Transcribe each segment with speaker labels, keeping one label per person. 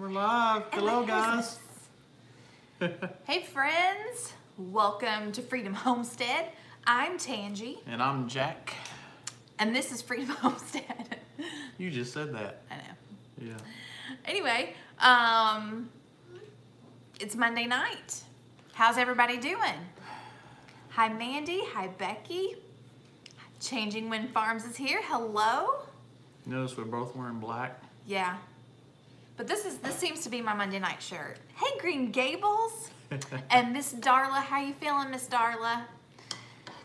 Speaker 1: We're live. Hello, guys.
Speaker 2: Hey, friends. Welcome to Freedom Homestead. I'm Tangie.
Speaker 1: And I'm Jack.
Speaker 2: And this is Freedom Homestead.
Speaker 1: You just said that.
Speaker 2: I know.
Speaker 1: Yeah.
Speaker 2: Anyway, it's Monday night. How's everybody doing? Hi, Mandy. Hi, Becky. Changing Wind Farms is here. Hello.
Speaker 1: Notice we're both wearing black.
Speaker 2: Yeah. But this seems to be my Monday night shirt. Hey, Green Gables. And Miss Darla, how you feeling, Miss Darla?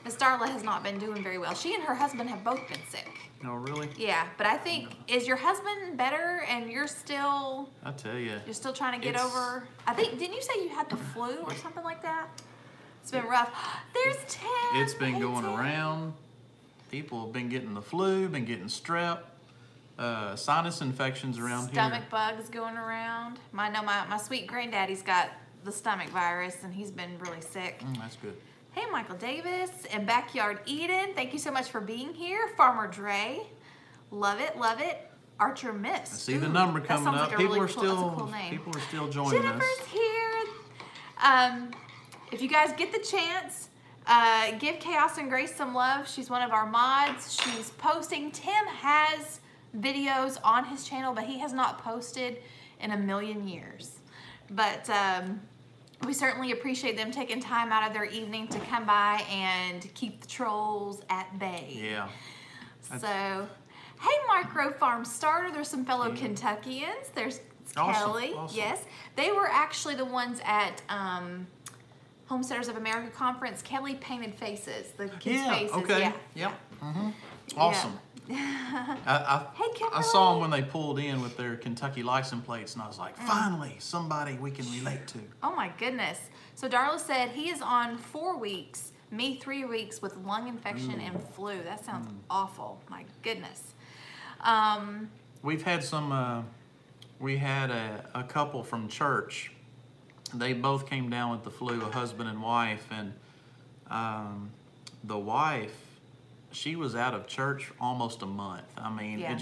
Speaker 2: Miss Darla has not been doing very well. She and her husband have both been sick.
Speaker 1: Oh, really?
Speaker 2: Yeah, but I think, is your husband better and you're still...
Speaker 1: I tell you.
Speaker 2: You're still trying to get over... I think, didn't you say you had the flu or something like that? It's been rough. There's Tim.
Speaker 1: It's been
Speaker 2: Hey,
Speaker 1: going
Speaker 2: Tim.
Speaker 1: around. People have been getting the flu, been getting strep, sinus infections around
Speaker 2: Stomach
Speaker 1: here.
Speaker 2: bugs going around. I know my sweet granddaddy's got the stomach virus and he's been really sick.
Speaker 1: That's good.
Speaker 2: Hey, Michael Davis and Backyard Eden. Thank you so much for being here. Farmer Dre. Love it, love it. Archer Mist.
Speaker 1: I see the number
Speaker 2: that
Speaker 1: coming
Speaker 2: sounds
Speaker 1: up.
Speaker 2: like a
Speaker 1: People
Speaker 2: really
Speaker 1: are
Speaker 2: cool, that's a cool name.
Speaker 1: people are still joining
Speaker 2: Jennifer's
Speaker 1: us.
Speaker 2: here. If you guys get the chance, give Chaos and Grace some love. She's one of our mods. She's posting. Tim has videos on his channel, but he has not posted in a million years. But we certainly appreciate them taking time out of their evening to come by and keep the trolls at bay.
Speaker 1: Yeah.
Speaker 2: So, hey, Micro Farm Starter. There's some fellow Kentuckians. There's Kelly.
Speaker 1: Awesome.
Speaker 2: Yes, they were actually the ones at Homesteaders of America conference. Kelly painted faces, the kids' faces.
Speaker 1: Okay.
Speaker 2: Yeah.
Speaker 1: Yep. Awesome.
Speaker 2: Hey,
Speaker 1: I
Speaker 2: Kimberly.
Speaker 1: saw them when they pulled in with their Kentucky license plates, and I was like, finally, somebody we can relate to.
Speaker 2: Oh my goodness. So Darla said he is on 4 weeks, me 3 weeks with lung infection and flu. That sounds awful. My goodness.
Speaker 1: We've had some, we had a couple from church. They both came down with the flu, a husband and wife, and the wife, she was out of church almost a month. I mean,
Speaker 2: Yeah.
Speaker 1: it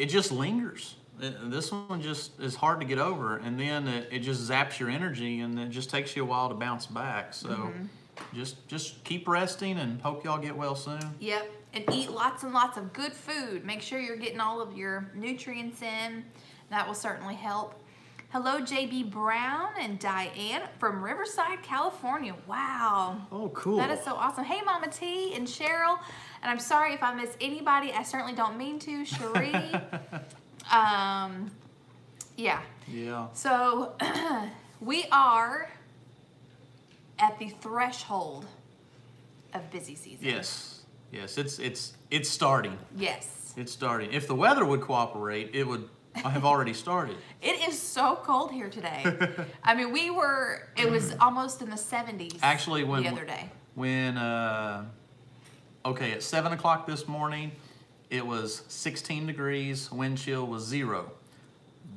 Speaker 1: just lingers. This one just is hard to get over, and then it just zaps your energy, and it just takes you a while to bounce back. So just keep resting, and hope y'all get well soon.
Speaker 2: Yep, and eat lots and lots of good food. Make sure you're getting all of your nutrients in. That will certainly help. Hello, JB Brown and Diane from Riverside, California. Wow.
Speaker 1: Oh, cool.
Speaker 2: That is so awesome. Hey, Mama T and Cheryl. And I'm sorry if I miss anybody. I certainly don't mean to. Cherie. Yeah.
Speaker 1: Yeah.
Speaker 2: So we are at the threshold of busy season.
Speaker 1: Yes. Yes. It's starting.
Speaker 2: Yes.
Speaker 1: It's starting. If the weather would cooperate, it would have already started.
Speaker 2: It is so cold here today. I mean, it was almost in the 70s.
Speaker 1: Actually,
Speaker 2: the other day.
Speaker 1: Okay, at 7 o'clock this morning, it was 16 degrees, wind chill was 0.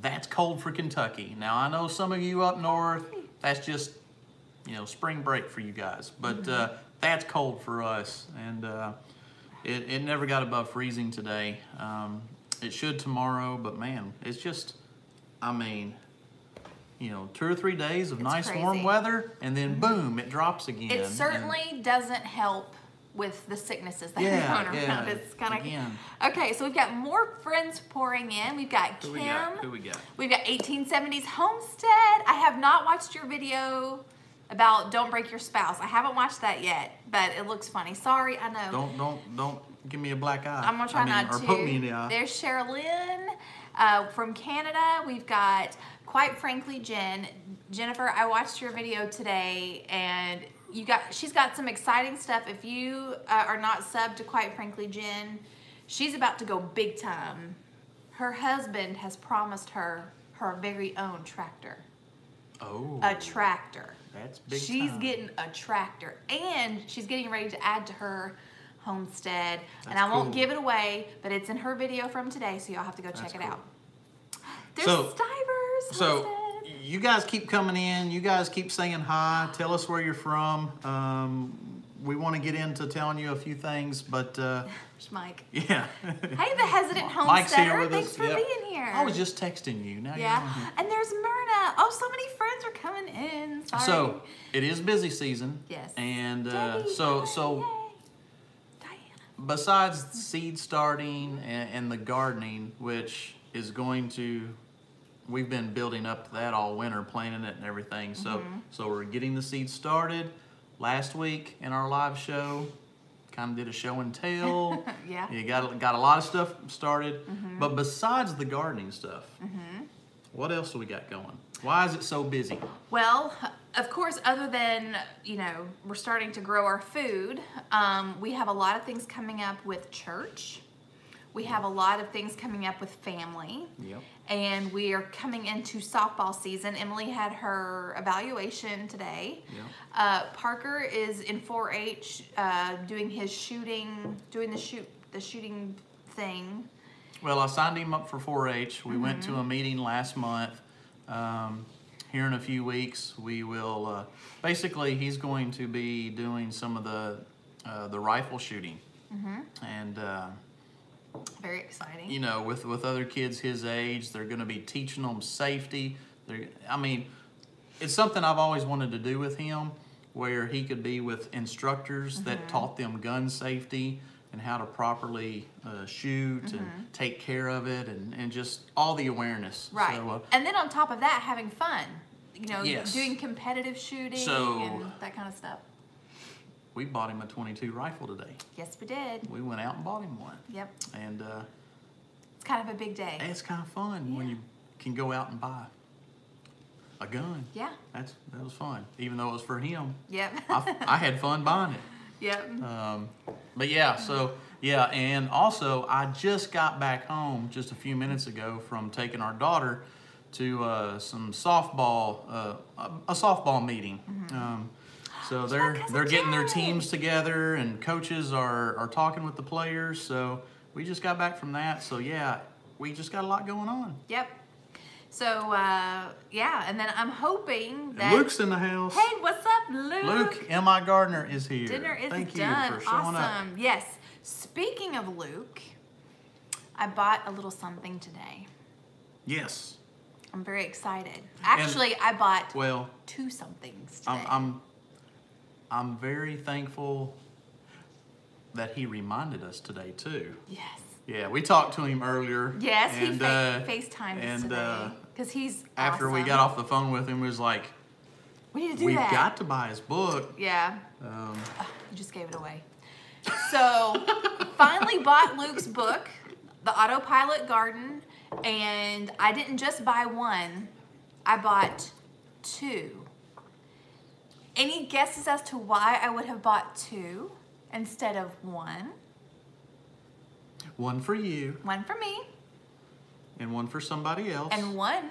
Speaker 1: That's cold for Kentucky. Now, I know some of you up north, that's just, spring break for you guys. But that's cold for us. And it never got above freezing today. It should tomorrow, but man, it's just, 2 or 3 days of nice
Speaker 2: crazy.
Speaker 1: warm weather, and then boom, it drops again.
Speaker 2: It certainly doesn't help with the sicknesses that are going around. It's kind of okay. So we've got more friends pouring in. We've got Kim.
Speaker 1: Who we got?
Speaker 2: We've got 1870s Homestead. I have not watched your video about Don't Break Your Spouse. I haven't watched that yet, but it looks funny. Sorry, I know.
Speaker 1: Don't give me a black eye.
Speaker 2: I'm gonna try not to.
Speaker 1: Or put me in the eye.
Speaker 2: There's Sherilyn from Canada. We've got Quite Frankly Jen. Jennifer, I watched your video today, and she's got some exciting stuff. If you are not subbed to Quite Frankly Jen, she's about to go big time. Her husband has promised her very own tractor.
Speaker 1: Oh.
Speaker 2: A tractor.
Speaker 1: That's big
Speaker 2: She's
Speaker 1: time.
Speaker 2: getting a tractor, and she's getting ready to add to her homestead. And I
Speaker 1: That's
Speaker 2: won't
Speaker 1: cool.
Speaker 2: give it away, but it's in her video from today, so y'all have to go check it
Speaker 1: cool.
Speaker 2: out. There's
Speaker 1: So-
Speaker 2: Stivers.
Speaker 1: So
Speaker 2: Homestead.
Speaker 1: you guys keep coming in. You guys keep saying hi. Tell us where you're from. We want to get into telling you a few things, but
Speaker 2: There's Mike.
Speaker 1: yeah.
Speaker 2: Hey, the hesitant
Speaker 1: Mike's here
Speaker 2: homesteader.
Speaker 1: with
Speaker 2: Thanks
Speaker 1: us.
Speaker 2: for
Speaker 1: Yep.
Speaker 2: being here. there.
Speaker 1: I was just texting you. Now you're on
Speaker 2: Yeah.
Speaker 1: here.
Speaker 2: And there's Myrna. Oh, so many friends are coming in. Sorry.
Speaker 1: So it is busy season.
Speaker 2: Yes.
Speaker 1: And
Speaker 2: Debbie,
Speaker 1: so
Speaker 2: yay. Diana.
Speaker 1: besides seed starting and the gardening, which is going to, we've been building up to that all winter, planting it and everything. So so we're getting the seeds started. Last week in our live show, kind of did a show and tell.
Speaker 2: Yeah.
Speaker 1: You got a lot of stuff started. But besides the gardening stuff, what else do we got going? Why is it so busy?
Speaker 2: Well, of course, other than, we're starting to grow our food, we have a lot of things coming up with church. We have a lot of things coming up with family.
Speaker 1: Yep.
Speaker 2: And we are coming into softball season. Emily had her evaluation today.
Speaker 1: Yep.
Speaker 2: Parker is in 4-H doing his shooting, the shooting thing.
Speaker 1: Well, I signed him up for 4-H. We went to a meeting last month. Here in a few weeks, we will, basically he's going to be doing some of the rifle shooting. And,
Speaker 2: Very exciting.
Speaker 1: with other kids his age, they're going to be teaching them safety. It's something I've always wanted to do with him, where he could be with instructors that taught them gun safety and how to properly shoot and take care of it and just all the awareness.
Speaker 2: Right.
Speaker 1: So,
Speaker 2: and then on top of that, having fun.
Speaker 1: Yes.
Speaker 2: Doing competitive shooting
Speaker 1: So-
Speaker 2: and that kind of stuff.
Speaker 1: we bought him a .22 rifle today.
Speaker 2: Yes, we did.
Speaker 1: We went out and bought him one.
Speaker 2: Yep.
Speaker 1: And
Speaker 2: It's kind of a big day.
Speaker 1: it's kind of fun when you can go out and buy a gun.
Speaker 2: Yeah.
Speaker 1: That was fun, even though it was for him.
Speaker 2: Yep.
Speaker 1: I had fun buying it.
Speaker 2: Yep.
Speaker 1: But yeah, and also I just got back home just a few minutes ago from taking our daughter to some softball, a softball meeting. So they're getting their teams together, and coaches are talking with the players. So we just got back from that. So yeah, we just got a lot going on.
Speaker 2: Yep. So, and then I'm hoping that...
Speaker 1: Luke's in the house.
Speaker 2: Hey, what's up, Luke?
Speaker 1: Luke, M.I. Gardner is here.
Speaker 2: Dinner is
Speaker 1: Thank
Speaker 2: done.
Speaker 1: you for showing
Speaker 2: Awesome.
Speaker 1: up.
Speaker 2: Yes. Speaking of Luke, I bought a little something today.
Speaker 1: Yes.
Speaker 2: I'm very excited. Actually, I bought
Speaker 1: Well,
Speaker 2: 2 somethings today.
Speaker 1: I'm very thankful that he reminded us today too.
Speaker 2: Yes.
Speaker 1: Yeah, we talked to him earlier.
Speaker 2: Yes,
Speaker 1: and,
Speaker 2: he FaceTimed us
Speaker 1: and,
Speaker 2: today. Because he's
Speaker 1: after we
Speaker 2: awesome.
Speaker 1: got off the phone with him, he was like,
Speaker 2: We need to do
Speaker 1: "We've
Speaker 2: that.
Speaker 1: got to buy his book."
Speaker 2: Yeah. You just gave it away. So, finally bought Luke's book, The Autopilot Garden, and I didn't just buy one, I bought 2. Any guesses as to why I would have bought 2 instead of 1?
Speaker 1: One for you,
Speaker 2: One for me,
Speaker 1: and one for somebody else.
Speaker 2: and one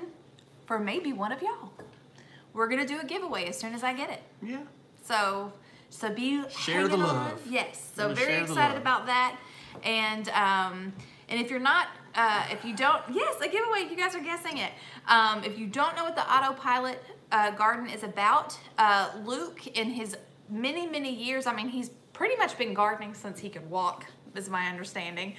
Speaker 2: for maybe one of y'all. We're gonna do a giveaway as soon as I get it.
Speaker 1: yeah,
Speaker 2: So be
Speaker 1: Share the
Speaker 2: hanging on.
Speaker 1: love.
Speaker 2: Yes. So
Speaker 1: Gonna
Speaker 2: very
Speaker 1: share the
Speaker 2: excited
Speaker 1: love.
Speaker 2: about that. And if you're not, if you don't, yes, a giveaway. You guys are guessing it. If you don't know what the Autopilot Garden is about, Luke, in his many years, I mean, he's pretty much been gardening since he could walk, is my understanding.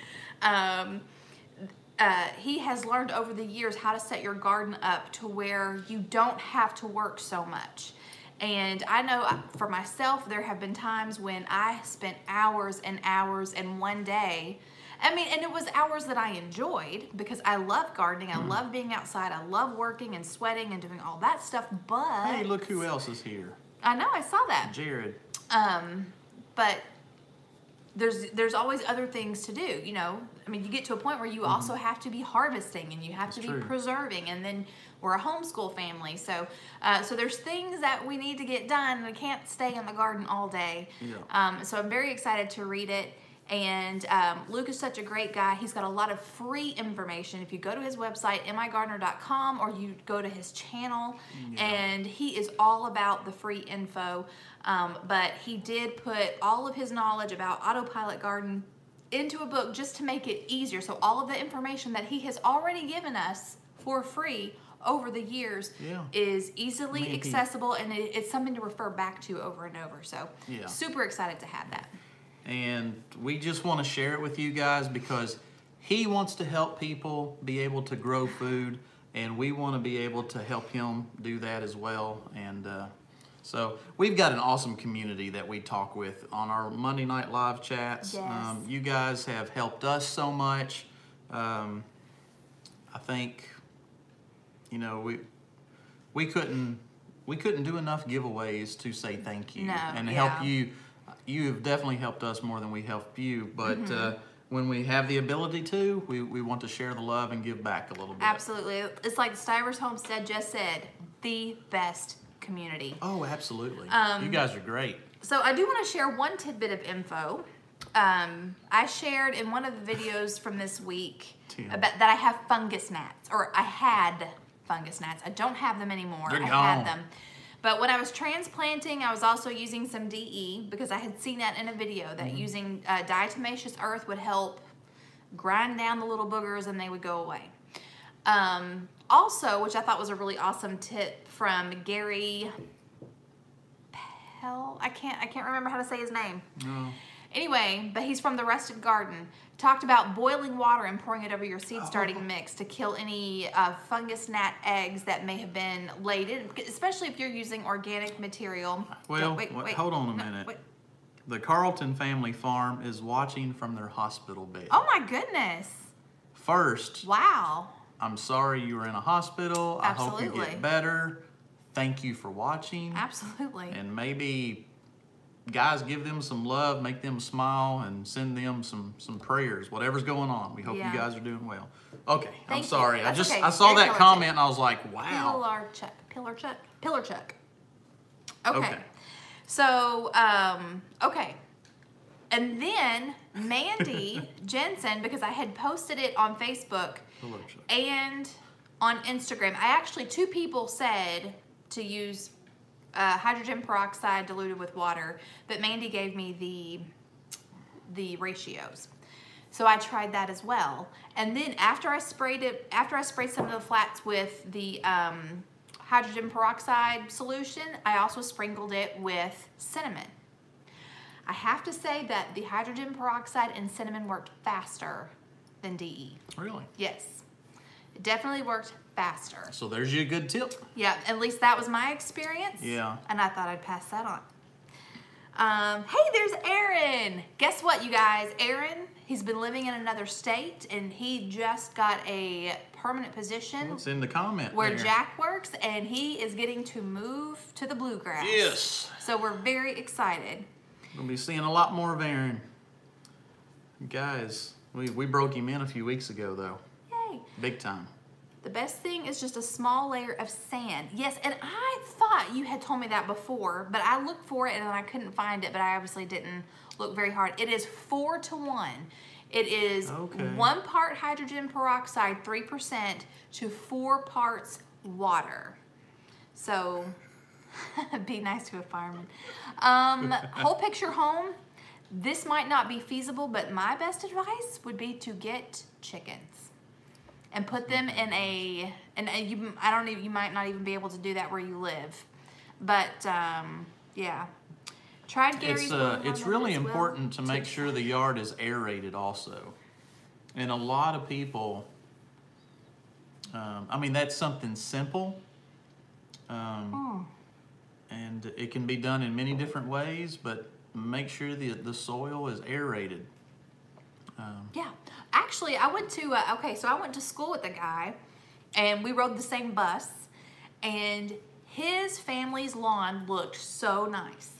Speaker 2: He has learned over the years how to set your garden up to where you don't have to work so much. And I know for myself, there have been times when I spent hours and hours in one day. I mean, and it was hours that I enjoyed because I love gardening. I love being outside. I love working and sweating and doing all that stuff. But
Speaker 1: Hey, look who else is here.
Speaker 2: I know, I saw that.
Speaker 1: Jared.
Speaker 2: But there's always other things to do, you know. I mean, you get to a point where you also have to be harvesting and you have to be
Speaker 1: true.
Speaker 2: preserving, and then we're a homeschool family, so so there's things that we need to get done. We can't stay in the garden all day.
Speaker 1: Yeah.
Speaker 2: So I'm very excited to read it. And Luke is such a great guy. He's got a lot of free information. If you go to his website, migardner.com, or you go to his channel, and he is all about the free info. But he did put all of his knowledge about Autopilot Garden into a book just to make it easier. So all of the information that he has already given us for free over the years is easily accessible, and it's something to refer back to over and over. So super excited to have that.
Speaker 1: And we just want to share it with you guys because he wants to help people be able to grow food, and we want to be able to help him do that as well. And so we've got an awesome community that we talk with on our Monday Night Live chats.
Speaker 2: Yes.
Speaker 1: You guys have helped us so much. I think, you know, we couldn't do enough giveaways to say thank you and help you. You have definitely helped us more than we helped you, but when we have the ability to, we want to share the love and give back a little bit.
Speaker 2: Absolutely. It's like Stivers Homestead just said, the best community.
Speaker 1: Oh, absolutely. You guys are great.
Speaker 2: So I do want to share one tidbit of info. I shared in one of the videos from this week about that I have fungus gnats, or I had fungus gnats. I don't have them anymore.
Speaker 1: They're
Speaker 2: I
Speaker 1: gone.
Speaker 2: had them. But when I was transplanting, I was also using some DE because I had seen that in a video that using diatomaceous earth would help grind down the little boogers and they would go away. Also, which I thought was a really awesome tip from Gary Pell. I can't remember how to say his name.
Speaker 1: No.
Speaker 2: Anyway, but he's from the Rusted Garden. Talked about boiling water and pouring it over your seed starting mix to kill any fungus gnat eggs that may have been laid in, especially if you're using organic material.
Speaker 1: Well, hold on a minute.
Speaker 2: Wait.
Speaker 1: The Carlton family farm is watching from their hospital bed.
Speaker 2: Oh my goodness.
Speaker 1: First,
Speaker 2: Wow.
Speaker 1: I'm sorry you were in a hospital. I hope you
Speaker 2: Absolutely.
Speaker 1: get better. Thank you for watching.
Speaker 2: Absolutely.
Speaker 1: And maybe, guys, give them some love, make them smile, and send them some prayers. Whatever's going on, we hope
Speaker 2: Yeah.
Speaker 1: you guys are doing well. Okay,
Speaker 2: Thank
Speaker 1: I'm
Speaker 2: you.
Speaker 1: sorry.
Speaker 2: That's okay.
Speaker 1: I saw
Speaker 2: Very
Speaker 1: that
Speaker 2: Carlton.
Speaker 1: comment and I was like, wow.
Speaker 2: Pillar Chuck. Okay.
Speaker 1: Okay.
Speaker 2: So, okay. And then Mandy Jensen, because I had posted it on Facebook and on Instagram. I actually, 2 people said to use hydrogen peroxide diluted with water, but Mandy gave me the ratios. So I tried that as well. And then after I sprayed some of the flats with the hydrogen peroxide solution, I also sprinkled it with cinnamon. I have to say that the hydrogen peroxide and cinnamon worked faster than DE.
Speaker 1: Really?
Speaker 2: Yes. It definitely worked faster.
Speaker 1: So there's your good tip.
Speaker 2: Yeah, at least that was my experience.
Speaker 1: Yeah.
Speaker 2: And I thought I'd pass that on. Hey, there's Aaron. Guess what, you guys? Aaron, he's been living in another state, and he just got a permanent position
Speaker 1: It's in the comment
Speaker 2: where
Speaker 1: there.
Speaker 2: Jack works, and he is getting to move to the bluegrass.
Speaker 1: Yes.
Speaker 2: So we're very excited.
Speaker 1: We'll be seeing a lot more of Aaron. Guys, we broke him in a few weeks ago, though.
Speaker 2: Yay.
Speaker 1: Big time.
Speaker 2: The best thing is just a small layer of sand. Yes, and I thought you had told me that before, but I looked for it and I couldn't find it, but I obviously didn't look very hard. It is 4-to-1. It is 1 part hydrogen peroxide, 3%, to 4 parts water. So, be nice to a fireman. Whole picture home. This might not be feasible, but my best advice would be to get chickens and put them in a, you might not even be able to do that where you live, but yeah. Tried Gary's.
Speaker 1: It's really important to make sure the yard is aerated also. And a lot of people, I mean, that's something simple. And it can be done in many different ways, but make sure the soil is aerated.
Speaker 2: Yeah, actually, I went to I went to school with a guy, and we rode the same bus, and his family's lawn looked so nice.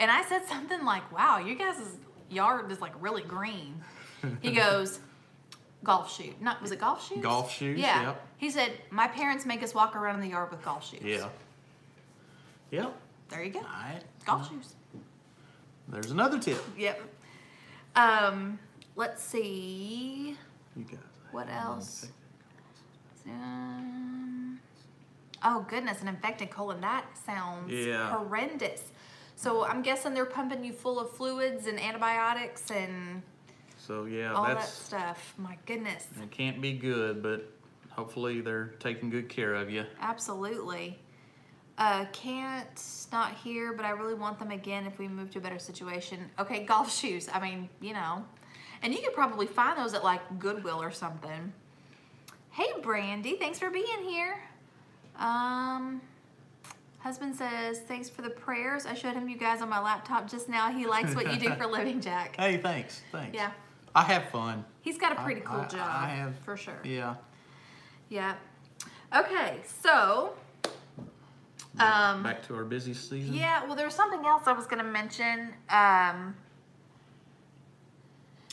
Speaker 2: And I said something like, "Wow, you guys' yard is like really green." He goes, "Golf shoe? Not was it golf shoes?
Speaker 1: Golf shoes.
Speaker 2: Yeah."
Speaker 1: Yep.
Speaker 2: He said, "My parents make us walk around in the yard with golf shoes."
Speaker 1: Yeah. Yep.
Speaker 2: There you go.
Speaker 1: All right.
Speaker 2: Golf shoes.
Speaker 1: There's another tip.
Speaker 2: Yep. Let's see.
Speaker 1: You got
Speaker 2: What else? Oh goodness, an infected colon. That sounds horrendous. So I'm guessing they're pumping you full of fluids and antibiotics and
Speaker 1: So yeah,
Speaker 2: all that stuff. My goodness.
Speaker 1: It can't be good, but hopefully they're taking good care of you.
Speaker 2: Absolutely. Can't not here, but I really want them again if we move to a better situation. Okay, golf shoes. I mean, you know. And you could probably find those at like Goodwill or something. Hey, Brandy, thanks for being here. Husband says, thanks for the prayers. I showed him you guys on my laptop just now. He likes what you do for a living, Jack.
Speaker 1: Hey, thanks.
Speaker 2: Yeah.
Speaker 1: I have fun.
Speaker 2: He's got a pretty cool job.
Speaker 1: I have.
Speaker 2: For sure.
Speaker 1: Yeah.
Speaker 2: Yeah. Okay, so.
Speaker 1: Back to our busy season.
Speaker 2: Yeah, well, there was something else I was going to mention.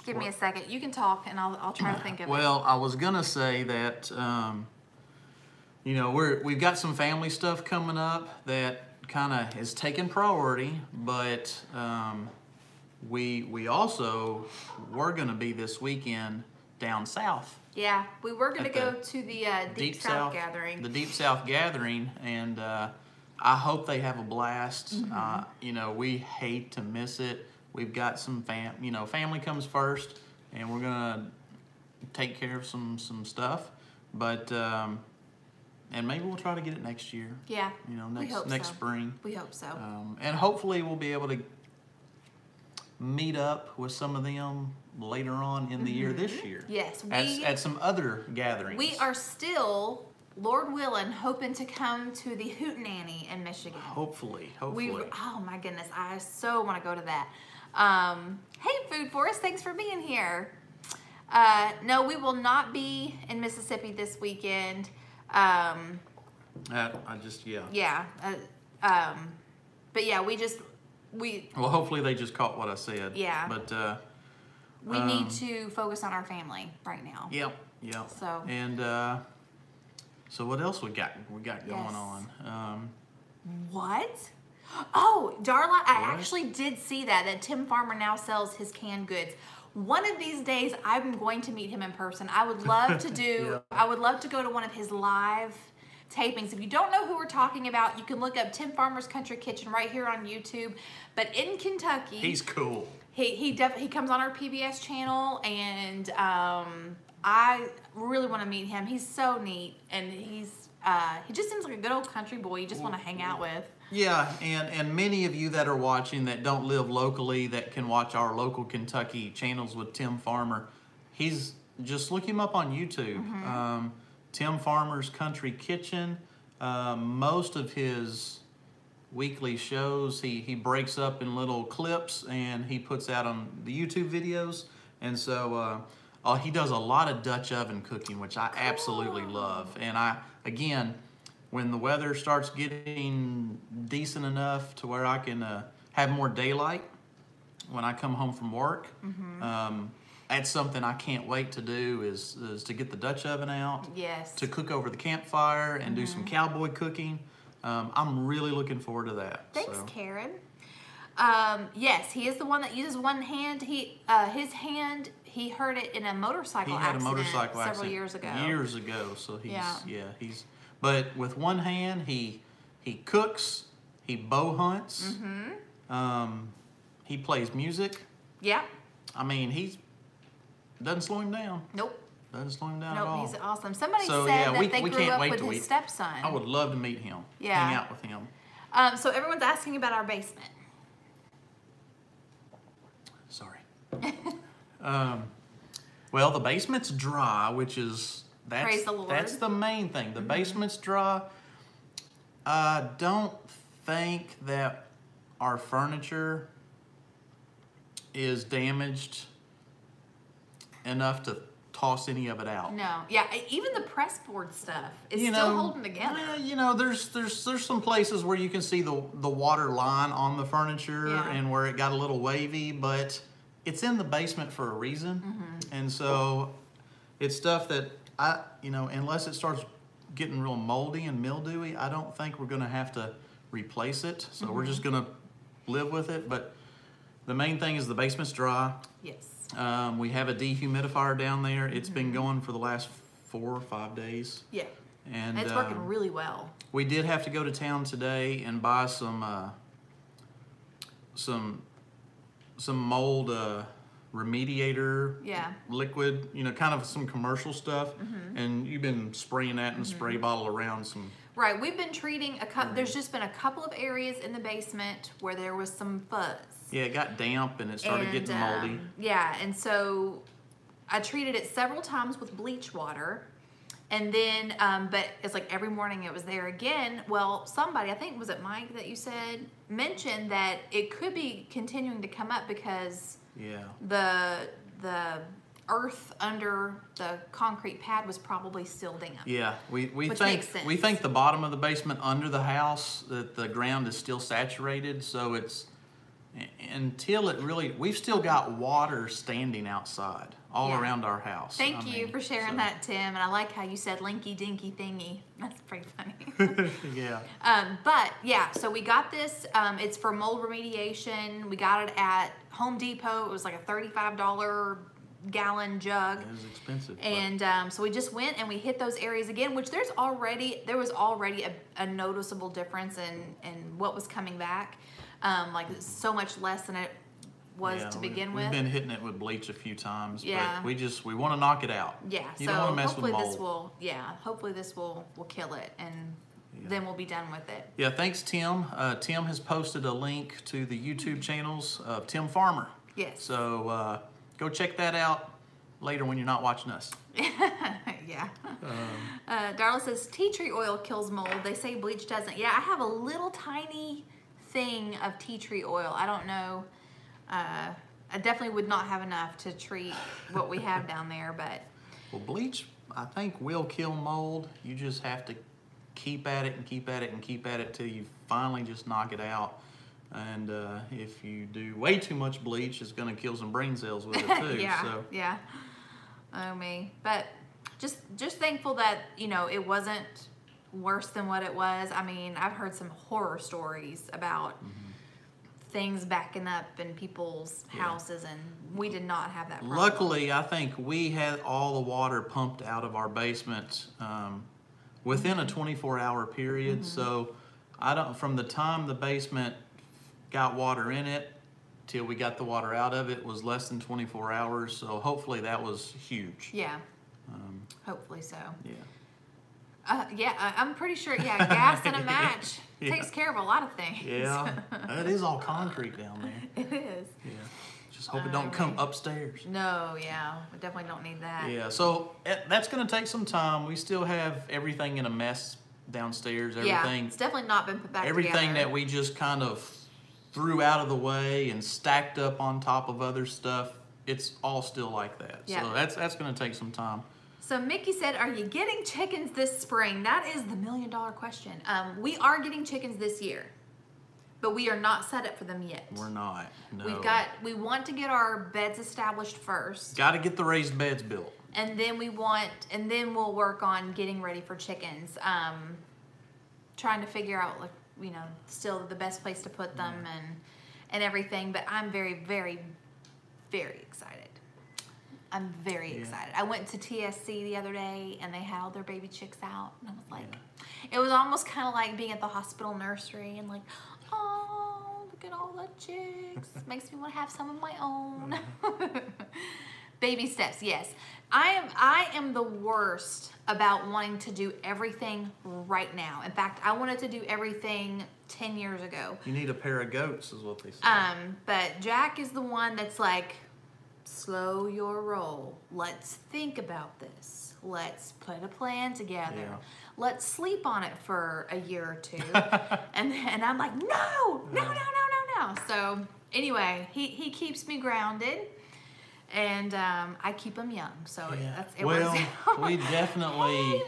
Speaker 2: Give me a second. You can talk, and I'll try to think of it.
Speaker 1: Well, I was gonna say that you know, we've got some family stuff coming up that kind of is taking priority, but we also were gonna be this weekend down south.
Speaker 2: Yeah, we were going to
Speaker 1: At
Speaker 2: go
Speaker 1: the
Speaker 2: to the Deep South Gathering.
Speaker 1: The Deep South Gathering, and I hope they have a blast. You know, we hate to miss it. We've got some family comes first, and we're gonna take care of some stuff, but and maybe we'll try to get it next year.
Speaker 2: Yeah,
Speaker 1: You know,
Speaker 2: we hope
Speaker 1: next
Speaker 2: so.
Speaker 1: spring.
Speaker 2: We hope so.
Speaker 1: And hopefully we'll be able to meet up with some of them later on in the year this year.
Speaker 2: Yes,
Speaker 1: at some other gatherings.
Speaker 2: We are still, Lord willing, hoping to come to the Hootenanny in Michigan.
Speaker 1: Hopefully.
Speaker 2: Oh my goodness, I so want to go to that. Hey, Food Forest, thanks for being here. No, we will not be in Mississippi this weekend.
Speaker 1: Yeah.
Speaker 2: But yeah,
Speaker 1: Well, hopefully they just caught what I said.
Speaker 2: Yeah.
Speaker 1: But
Speaker 2: we need to focus on our family right now.
Speaker 1: Yep.
Speaker 2: So.
Speaker 1: And so what else we got going
Speaker 2: Yes.
Speaker 1: on?
Speaker 2: What? Oh, Darla, I actually did see that Tim Farmer now sells his canned goods. One of these days, I'm going to meet him in person. I would love to do, I would love to go to one of his live tapings. If you don't know who we're talking about, you can look up Tim Farmer's Country Kitchen right here on YouTube. But in Kentucky,
Speaker 1: He's cool.
Speaker 2: he comes on our PBS channel, and I really want to meet him. He's so neat, and he just seems like a good old country boy you just want to hang out with.
Speaker 1: Yeah, and many of you that are watching that don't live locally that can watch our local Kentucky channels with Tim Farmer, just look him up on YouTube. Tim Farmer's Country Kitchen. Most of his weekly shows he breaks up in little clips and he puts out on the YouTube videos. And so he does a lot of Dutch oven cooking, which I absolutely love. And again, when the weather starts getting decent enough to where I can have more daylight when I come home from work, that's something I can't wait to do is to get the Dutch oven out.
Speaker 2: Yes.
Speaker 1: To cook over the campfire and do some cowboy cooking. I'm really looking forward to that.
Speaker 2: Thanks, Karen. Yes, he is the one that uses one hand. He hurt it in a motorcycle accident several years ago.
Speaker 1: So he's but with one hand he cooks, he bow hunts, he plays music.
Speaker 2: Yeah.
Speaker 1: I mean, doesn't slow him down.
Speaker 2: Nope.
Speaker 1: Doesn't slow him down at all.
Speaker 2: Nope, he's awesome. Somebody
Speaker 1: So,
Speaker 2: said
Speaker 1: yeah,
Speaker 2: that
Speaker 1: we
Speaker 2: they grew
Speaker 1: can't
Speaker 2: up
Speaker 1: wait
Speaker 2: with
Speaker 1: to
Speaker 2: his stepson.
Speaker 1: I would love to meet him.
Speaker 2: Yeah.
Speaker 1: Hang out with him.
Speaker 2: So everyone's asking about our basement.
Speaker 1: Sorry. Well, the basement's dry, which is
Speaker 2: Praise the Lord.
Speaker 1: That's the main thing. The basement's dry. I don't think that our furniture is damaged enough to toss any of it out.
Speaker 2: No. Yeah, even the press board stuff is still holding together.
Speaker 1: Well, you know, there's some places where you can see the water line on the furniture and where it got a little wavy, but it's in the basement for a reason. And so it's stuff that unless it starts getting real moldy and mildewy, I don't think we're going to have to replace it. So we're just going to live with it. But the main thing is the basement's dry.
Speaker 2: Yes.
Speaker 1: We have a dehumidifier down there. It's been going for the last 4 or 5 days.
Speaker 2: Yeah.
Speaker 1: And
Speaker 2: it's working really well.
Speaker 1: We did have to go to town today and buy some mold remediator
Speaker 2: Yeah.
Speaker 1: liquid, you know, kind of some commercial stuff. And you've been spraying that in a spray bottle around some.
Speaker 2: Right. We've been treating there's just been a couple of areas in the basement where there was some fuzz.
Speaker 1: Yeah, it got damp and it started getting moldy.
Speaker 2: Yeah, and so I treated it several times with bleach water. And then, but it's like every morning it was there again. Well, somebody, I think, was it Mike that you said, mentioned that it could be continuing to come up because
Speaker 1: Yeah.
Speaker 2: the earth under the concrete pad was probably still damp.
Speaker 1: Yeah, we
Speaker 2: Which
Speaker 1: think
Speaker 2: makes sense.
Speaker 1: we think the bottom of the basement under the house, that the ground is still saturated, so it's until it really, we've still got water standing outside all
Speaker 2: Yeah.
Speaker 1: around our house.
Speaker 2: Thank you for sharing
Speaker 1: so-
Speaker 2: that, Tim. And I like how you said linky dinky thingy. That's pretty funny.
Speaker 1: Yeah.
Speaker 2: But yeah, so we got this. It's for mold remediation. We got it at Home Depot. It was like a $35 gallon jug.
Speaker 1: It was expensive. but-
Speaker 2: And so we just went and we hit those areas again, which there was already a noticeable difference in what was coming back. Like so much less than it was
Speaker 1: yeah,
Speaker 2: to begin
Speaker 1: we've
Speaker 2: with.
Speaker 1: been hitting it with bleach a few times,
Speaker 2: Yeah.
Speaker 1: but we want to knock it out.
Speaker 2: Yeah,
Speaker 1: You
Speaker 2: so
Speaker 1: don't want to mess
Speaker 2: hopefully
Speaker 1: with mold.
Speaker 2: this will, hopefully this will kill it, and then we'll be done with it.
Speaker 1: Yeah, thanks, Tim. Tim has posted a link to the YouTube channels of Tim Farmer.
Speaker 2: Yes.
Speaker 1: So go check that out later when you're not watching us.
Speaker 2: Yeah. Darla says tea tree oil kills mold. They say bleach doesn't. Yeah, I have a little tiny thing of tea tree oil. I don't know. I definitely would not have enough to treat what we have down there, but
Speaker 1: Well, bleach, I think, will kill mold. You just have to keep at it and keep at it and keep at it till you finally just knock it out. And if you do way too much bleach, it's going to kill some brain cells with it too.
Speaker 2: yeah,
Speaker 1: So
Speaker 2: yeah. Oh me, but just thankful that it wasn't worse than what it was. I mean, I've heard some horror stories about things backing up in people's houses, and we did not have that problem.
Speaker 1: luckily, I think we had all the water pumped out of our basement within a 24-hour period. So from the time the basement got water in it till we got the water out of it was less than 24 hours. So hopefully that was huge.
Speaker 2: Yeah. Hopefully so.
Speaker 1: Yeah.
Speaker 2: I'm pretty sure. Yeah, gas and a match
Speaker 1: Yeah.
Speaker 2: takes care of a lot of things.
Speaker 1: Yeah, it is all concrete down there.
Speaker 2: It is.
Speaker 1: Yeah, just hope it don't come upstairs.
Speaker 2: No, yeah, we definitely don't need that.
Speaker 1: Yeah, so that's gonna take some time. We still have everything in a mess downstairs.
Speaker 2: Yeah,
Speaker 1: Everything,
Speaker 2: it's definitely not been put back
Speaker 1: everything
Speaker 2: together.
Speaker 1: that we just kind of threw out of the way and stacked up on top of other stuff. It's all still like that.
Speaker 2: Yeah.
Speaker 1: So that's gonna take some time.
Speaker 2: So Mickey said, are you getting chickens this spring? That is the $1 million question. We are getting chickens this year, but we are not set up for them yet.
Speaker 1: We're not. No.
Speaker 2: We want to get our beds established first,
Speaker 1: Got to get the raised beds built.
Speaker 2: and then we'll work on getting ready for chickens. Trying to figure out, still the best place to put them and everything, but I'm very, very, very excited. I'm very excited. I went to TSC the other day and they had all their baby chicks out, and I was like, it was almost kind of like being at the hospital nursery and like, oh, look at all the chicks. Makes me want to have some of my own. Baby steps, yes. I am the worst about wanting to do everything right now. In fact, I wanted to do everything 10 years ago.
Speaker 1: You need a pair of goats, is what they say.
Speaker 2: But Jack is the one that's like, slow your roll. Let's think about this. Let's put a plan together.
Speaker 1: Yeah.
Speaker 2: Let's sleep on it for a year or two. and I'm like, no. So anyway, he keeps me grounded, and I keep him young. So it
Speaker 1: well,
Speaker 2: works out.
Speaker 1: we definitely,
Speaker 2: Hey,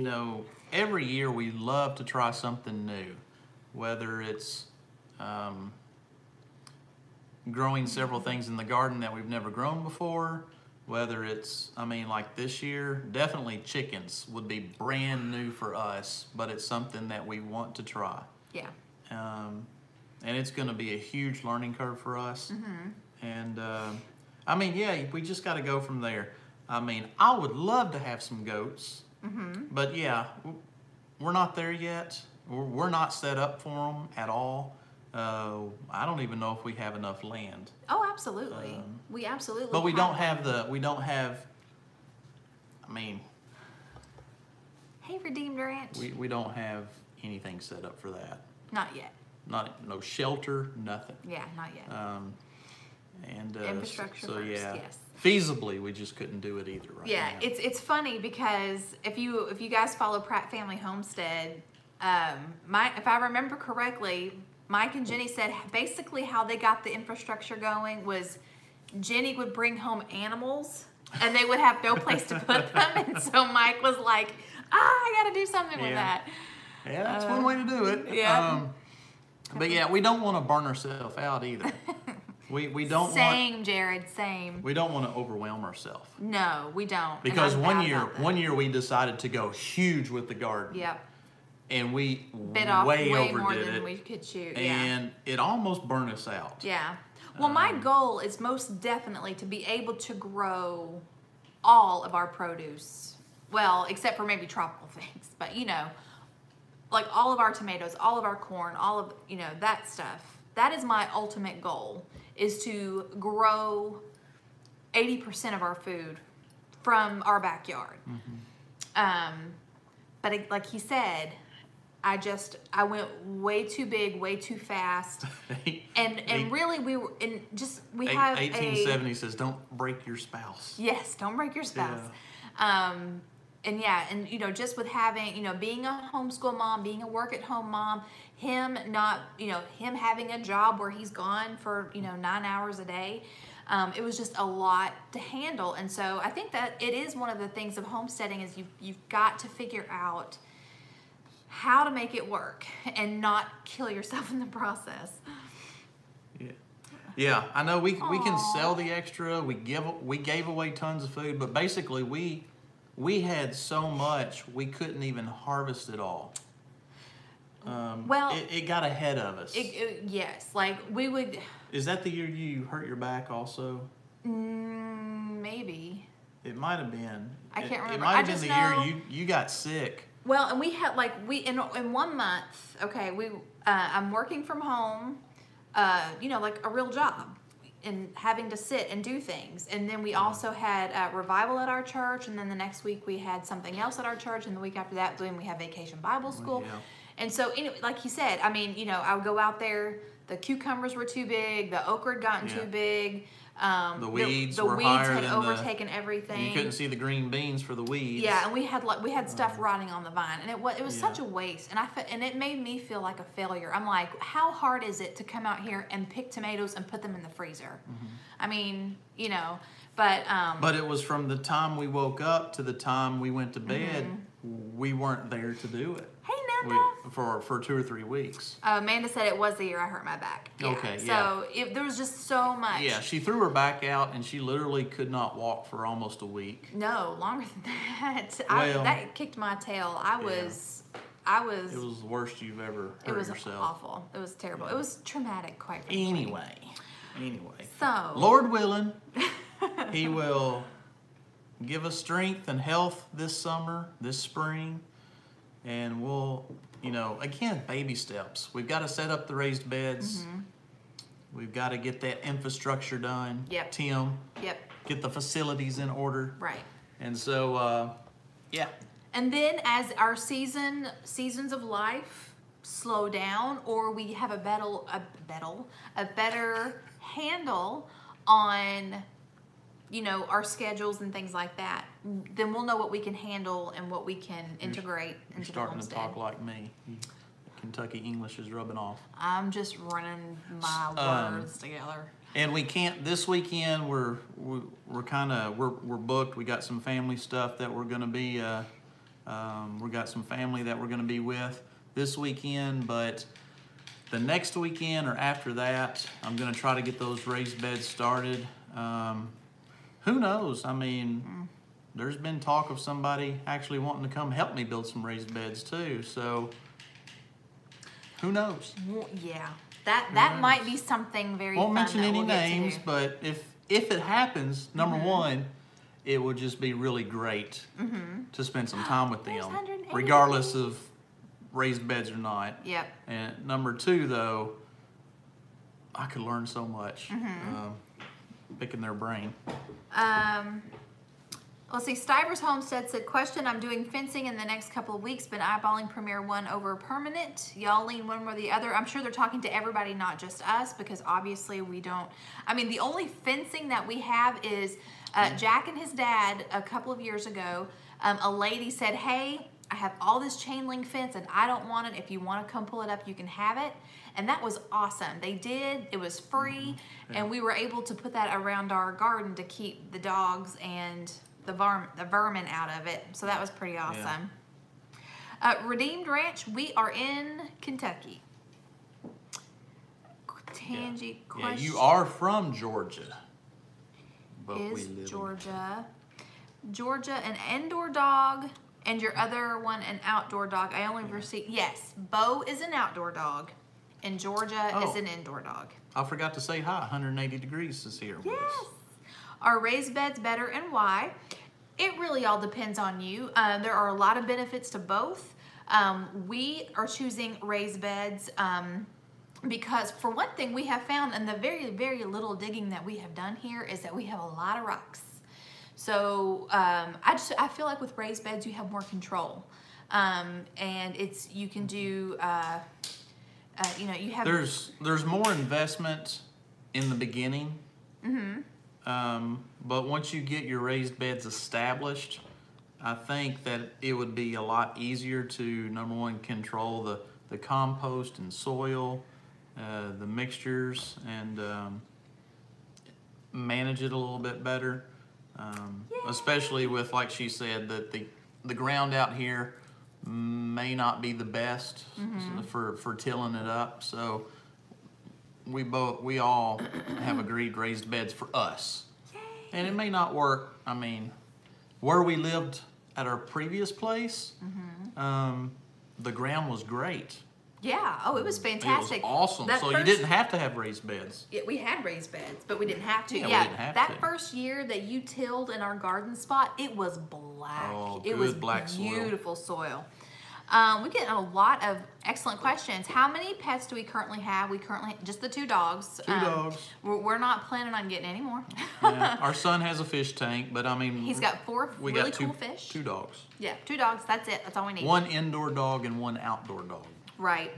Speaker 2: Mandy.
Speaker 1: every year we love to try something new, whether it's growing several things in the garden that we've never grown before, whether it's, like this year, definitely chickens would be brand new for us, but it's something that we want to try.
Speaker 2: Yeah.
Speaker 1: And it's going to be a huge learning curve for us. And we just got to go from there. I would love to have some goats, but yeah, we're not there yet. We're not set up for them at all. I don't even know if we have enough land.
Speaker 2: Oh, absolutely. We absolutely.
Speaker 1: But we don't
Speaker 2: have
Speaker 1: have, I mean,
Speaker 2: Hey, Redeemed Ranch.
Speaker 1: we don't have anything set up for that.
Speaker 2: Not yet.
Speaker 1: No shelter, nothing.
Speaker 2: Yeah, not yet.
Speaker 1: And
Speaker 2: Infrastructure
Speaker 1: so
Speaker 2: first,
Speaker 1: yeah,
Speaker 2: yes.
Speaker 1: feasibly we just couldn't do it either right
Speaker 2: Yeah,
Speaker 1: now.
Speaker 2: it's funny because if you guys follow Pratt Family Homestead, if I remember correctly, Mike and Jenny said basically how they got the infrastructure going was Jenny would bring home animals and they would have no place to put them, and so Mike was like, I got to do something with that.
Speaker 1: Yeah, that's one way to do it.
Speaker 2: Yeah.
Speaker 1: But yeah, we don't want to burn ourselves out either. We don't
Speaker 2: Same, Jared, same.
Speaker 1: we don't want to overwhelm ourselves.
Speaker 2: No, we don't.
Speaker 1: Because
Speaker 2: and I'm bad about that.
Speaker 1: one year we decided to go huge with the garden.
Speaker 2: Yep.
Speaker 1: And we
Speaker 2: Bit off way
Speaker 1: overdid
Speaker 2: more than
Speaker 1: it.
Speaker 2: we could chew. Yeah.
Speaker 1: And it almost burned us out.
Speaker 2: Yeah. Well, my goal is most definitely to be able to grow all of our produce. Well, except for maybe tropical things, but like all of our tomatoes, all of our corn, all of, that stuff. That is my ultimate goal, is to grow 80% of our food from our backyard. But like he said, I went way too big, way too fast, and really we were in we have
Speaker 1: 1870 says don't break your spouse.
Speaker 2: Yes, don't break your spouse. And just with having, being a homeschool mom, being a work at home mom, him having a job where he's gone for 9 hours a day. It was just a lot to handle, and so I think that it is one of the things of homesteading is you've got to figure out how to make it work and not kill yourself in the process.
Speaker 1: Yeah, I know we can sell the extra. We gave away tons of food, but basically we had so much we couldn't even harvest it all. It got ahead of us.
Speaker 2: Yes, like we would.
Speaker 1: Is that the year you hurt your back also?
Speaker 2: Maybe.
Speaker 1: It might have been.
Speaker 2: I can't remember.
Speaker 1: It might have been the year you got sick.
Speaker 2: Well, and we had in 1 month. Okay, I'm working from home. Like a real job, and having to sit and do things. And then we also had revival at our church, and then the next week we had something else at our church, and the week after that, then we have Vacation Bible School.
Speaker 1: Yeah.
Speaker 2: And so, anyway, like he said, I mean, I would go out there. The cucumbers were too big. The okra had gotten too big.
Speaker 1: The weeds
Speaker 2: the
Speaker 1: were
Speaker 2: weeds
Speaker 1: higher
Speaker 2: had
Speaker 1: than
Speaker 2: overtaken everything.
Speaker 1: You couldn't see the green beans for the weeds.
Speaker 2: Yeah, and we had stuff rotting on the vine, and it was such a waste. And it made me feel like a failure. I'm like, how hard is it to come out here and pick tomatoes and put them in the freezer? I mean, but
Speaker 1: it was from the time we woke up to the time we went to bed. We weren't there to do it.
Speaker 2: Hey, Nanda.
Speaker 1: For 2 or 3 weeks.
Speaker 2: Amanda said it was the year I hurt my back. Yeah.
Speaker 1: Okay,
Speaker 2: So there was just so much.
Speaker 1: Yeah, she threw her back out and she literally could not walk for almost a week.
Speaker 2: No, longer than that. That kicked my tail. It was
Speaker 1: the worst you've ever hurt yourself.
Speaker 2: It was awful. It was terrible. It was traumatic, quite frankly.
Speaker 1: Anyway.
Speaker 2: So.
Speaker 1: Lord willing, He will give us strength and health this summer, this spring, and we'll, again, baby steps. We've got to set up the raised beds. We've got to get that infrastructure done.
Speaker 2: Yep.
Speaker 1: Tim.
Speaker 2: Yep.
Speaker 1: Get the facilities in order.
Speaker 2: Right.
Speaker 1: And so, yeah.
Speaker 2: And then as our seasons of life slow down, or we have a better handle on our schedules and things like that, then we'll know what we can handle and what we can integrate into the homestead.
Speaker 1: You're starting to talk like me. Kentucky English is rubbing off.
Speaker 2: I'm just running my words together.
Speaker 1: And we can't this weekend. We're booked. We got some family stuff that we're going to be. We got some family that we're going to be with this weekend, but the next weekend or after that, I'm going to try to get those raised beds started. Who knows? I mean, there's been talk of somebody actually wanting to come help me build some raised beds too. So, who knows?
Speaker 2: Well, yeah, that might be something very.
Speaker 1: Won't
Speaker 2: fun
Speaker 1: mention
Speaker 2: that
Speaker 1: any
Speaker 2: we'll get to
Speaker 1: names,
Speaker 2: do.
Speaker 1: but if it happens, number one, it would just be really great to spend some time with
Speaker 2: There's
Speaker 1: them,
Speaker 2: 180.
Speaker 1: regardless of raised beds or not.
Speaker 2: Yep.
Speaker 1: And number two, though, I could learn so much picking their brain.
Speaker 2: Let's see, Stivers Homestead said, question, I'm doing fencing in the next couple of weeks, but eyeballing Premier One over Permanent. Y'all lean one or the other. I'm sure they're talking to everybody, not just us, because obviously we don't. I mean, the only fencing that we have is Jack and his dad a couple of years ago. A lady said, hey, I have all this chain link fence and I don't want it. If you want to come pull it up, you can have it. And that was awesome. They did. It was free. And we were able to put that around our garden to keep the dogs and the vermin out of it. So that was pretty awesome. Redeemed Ranch, we are in Kentucky. Tangy question.
Speaker 1: Yeah, you are from Georgia. But
Speaker 2: Is Georgia an indoor dog and your other one an outdoor dog? I only received, yes, Bo is an outdoor dog and Georgia is an indoor dog.
Speaker 1: I forgot to say hi. 180 degrees is here with us.
Speaker 2: Are raised beds better and why? It really all depends on you. There are a lot of benefits to both. We are choosing raised beds because for one thing we have found, and the very, very little digging that we have done here, is that we have a lot of rocks. So I feel like with raised beds you have more control. And you can do, you know, you have...
Speaker 1: There's more investment in the beginning. But once you get your raised beds established, I think that it would be a lot easier to, number one, control the compost and soil, the mixtures, and manage it a little bit better. Especially with, like she said, that the ground out here may not be the best for tilling it up. So we all have agreed raised beds for us. And it may not work. I mean, where we lived at our previous place, the ground was great.
Speaker 2: Yeah. Oh, it was fantastic.
Speaker 1: It was awesome. So you didn't have to have raised beds.
Speaker 2: Yeah, we had raised beds, but we didn't have to.
Speaker 1: Yeah, we didn't have
Speaker 2: that
Speaker 1: to.
Speaker 2: first year that you tilled in our garden spot, it was black.
Speaker 1: Oh,
Speaker 2: it
Speaker 1: good
Speaker 2: was
Speaker 1: black soil.
Speaker 2: beautiful soil. We get a lot of excellent questions. How many pets do we currently have? We currently just the 2 dogs.
Speaker 1: 2 dogs.
Speaker 2: We're not planning on getting any more.
Speaker 1: Yeah. Our son has a fish tank, but I mean,
Speaker 2: He's got 4
Speaker 1: we
Speaker 2: really
Speaker 1: got
Speaker 2: cool fish.
Speaker 1: 2 dogs.
Speaker 2: Yeah, 2 dogs. That's it. That's all we need.
Speaker 1: 1 indoor dog and 1 outdoor dog.
Speaker 2: Right.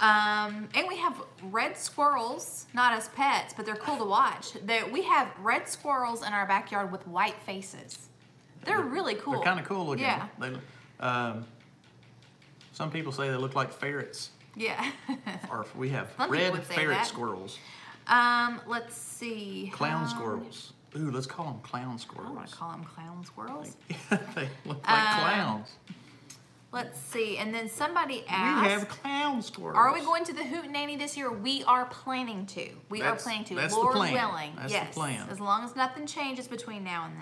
Speaker 2: And we have red squirrels, not as pets, but they're cool to watch. We have red squirrels in our backyard with white faces. They're really cool.
Speaker 1: They're kind of cool looking.
Speaker 2: Yeah.
Speaker 1: Some people say they look like ferrets.
Speaker 2: Yeah.
Speaker 1: Or we have
Speaker 2: Some people
Speaker 1: red
Speaker 2: would say
Speaker 1: ferret
Speaker 2: that.
Speaker 1: squirrels.
Speaker 2: Let's see.
Speaker 1: Clown squirrels. Ooh, let's call them clown
Speaker 2: I
Speaker 1: squirrels.
Speaker 2: want to call them clown squirrels.
Speaker 1: They look like clowns.
Speaker 2: Let's see. And then somebody
Speaker 1: We
Speaker 2: asked,
Speaker 1: have clown squirrels.
Speaker 2: are we going to the Hootenanny this year? We are planning to. We are planning to.
Speaker 1: That's
Speaker 2: Lord
Speaker 1: the plan.
Speaker 2: willing.
Speaker 1: That's
Speaker 2: yes.
Speaker 1: the plan.
Speaker 2: As long as nothing changes between now and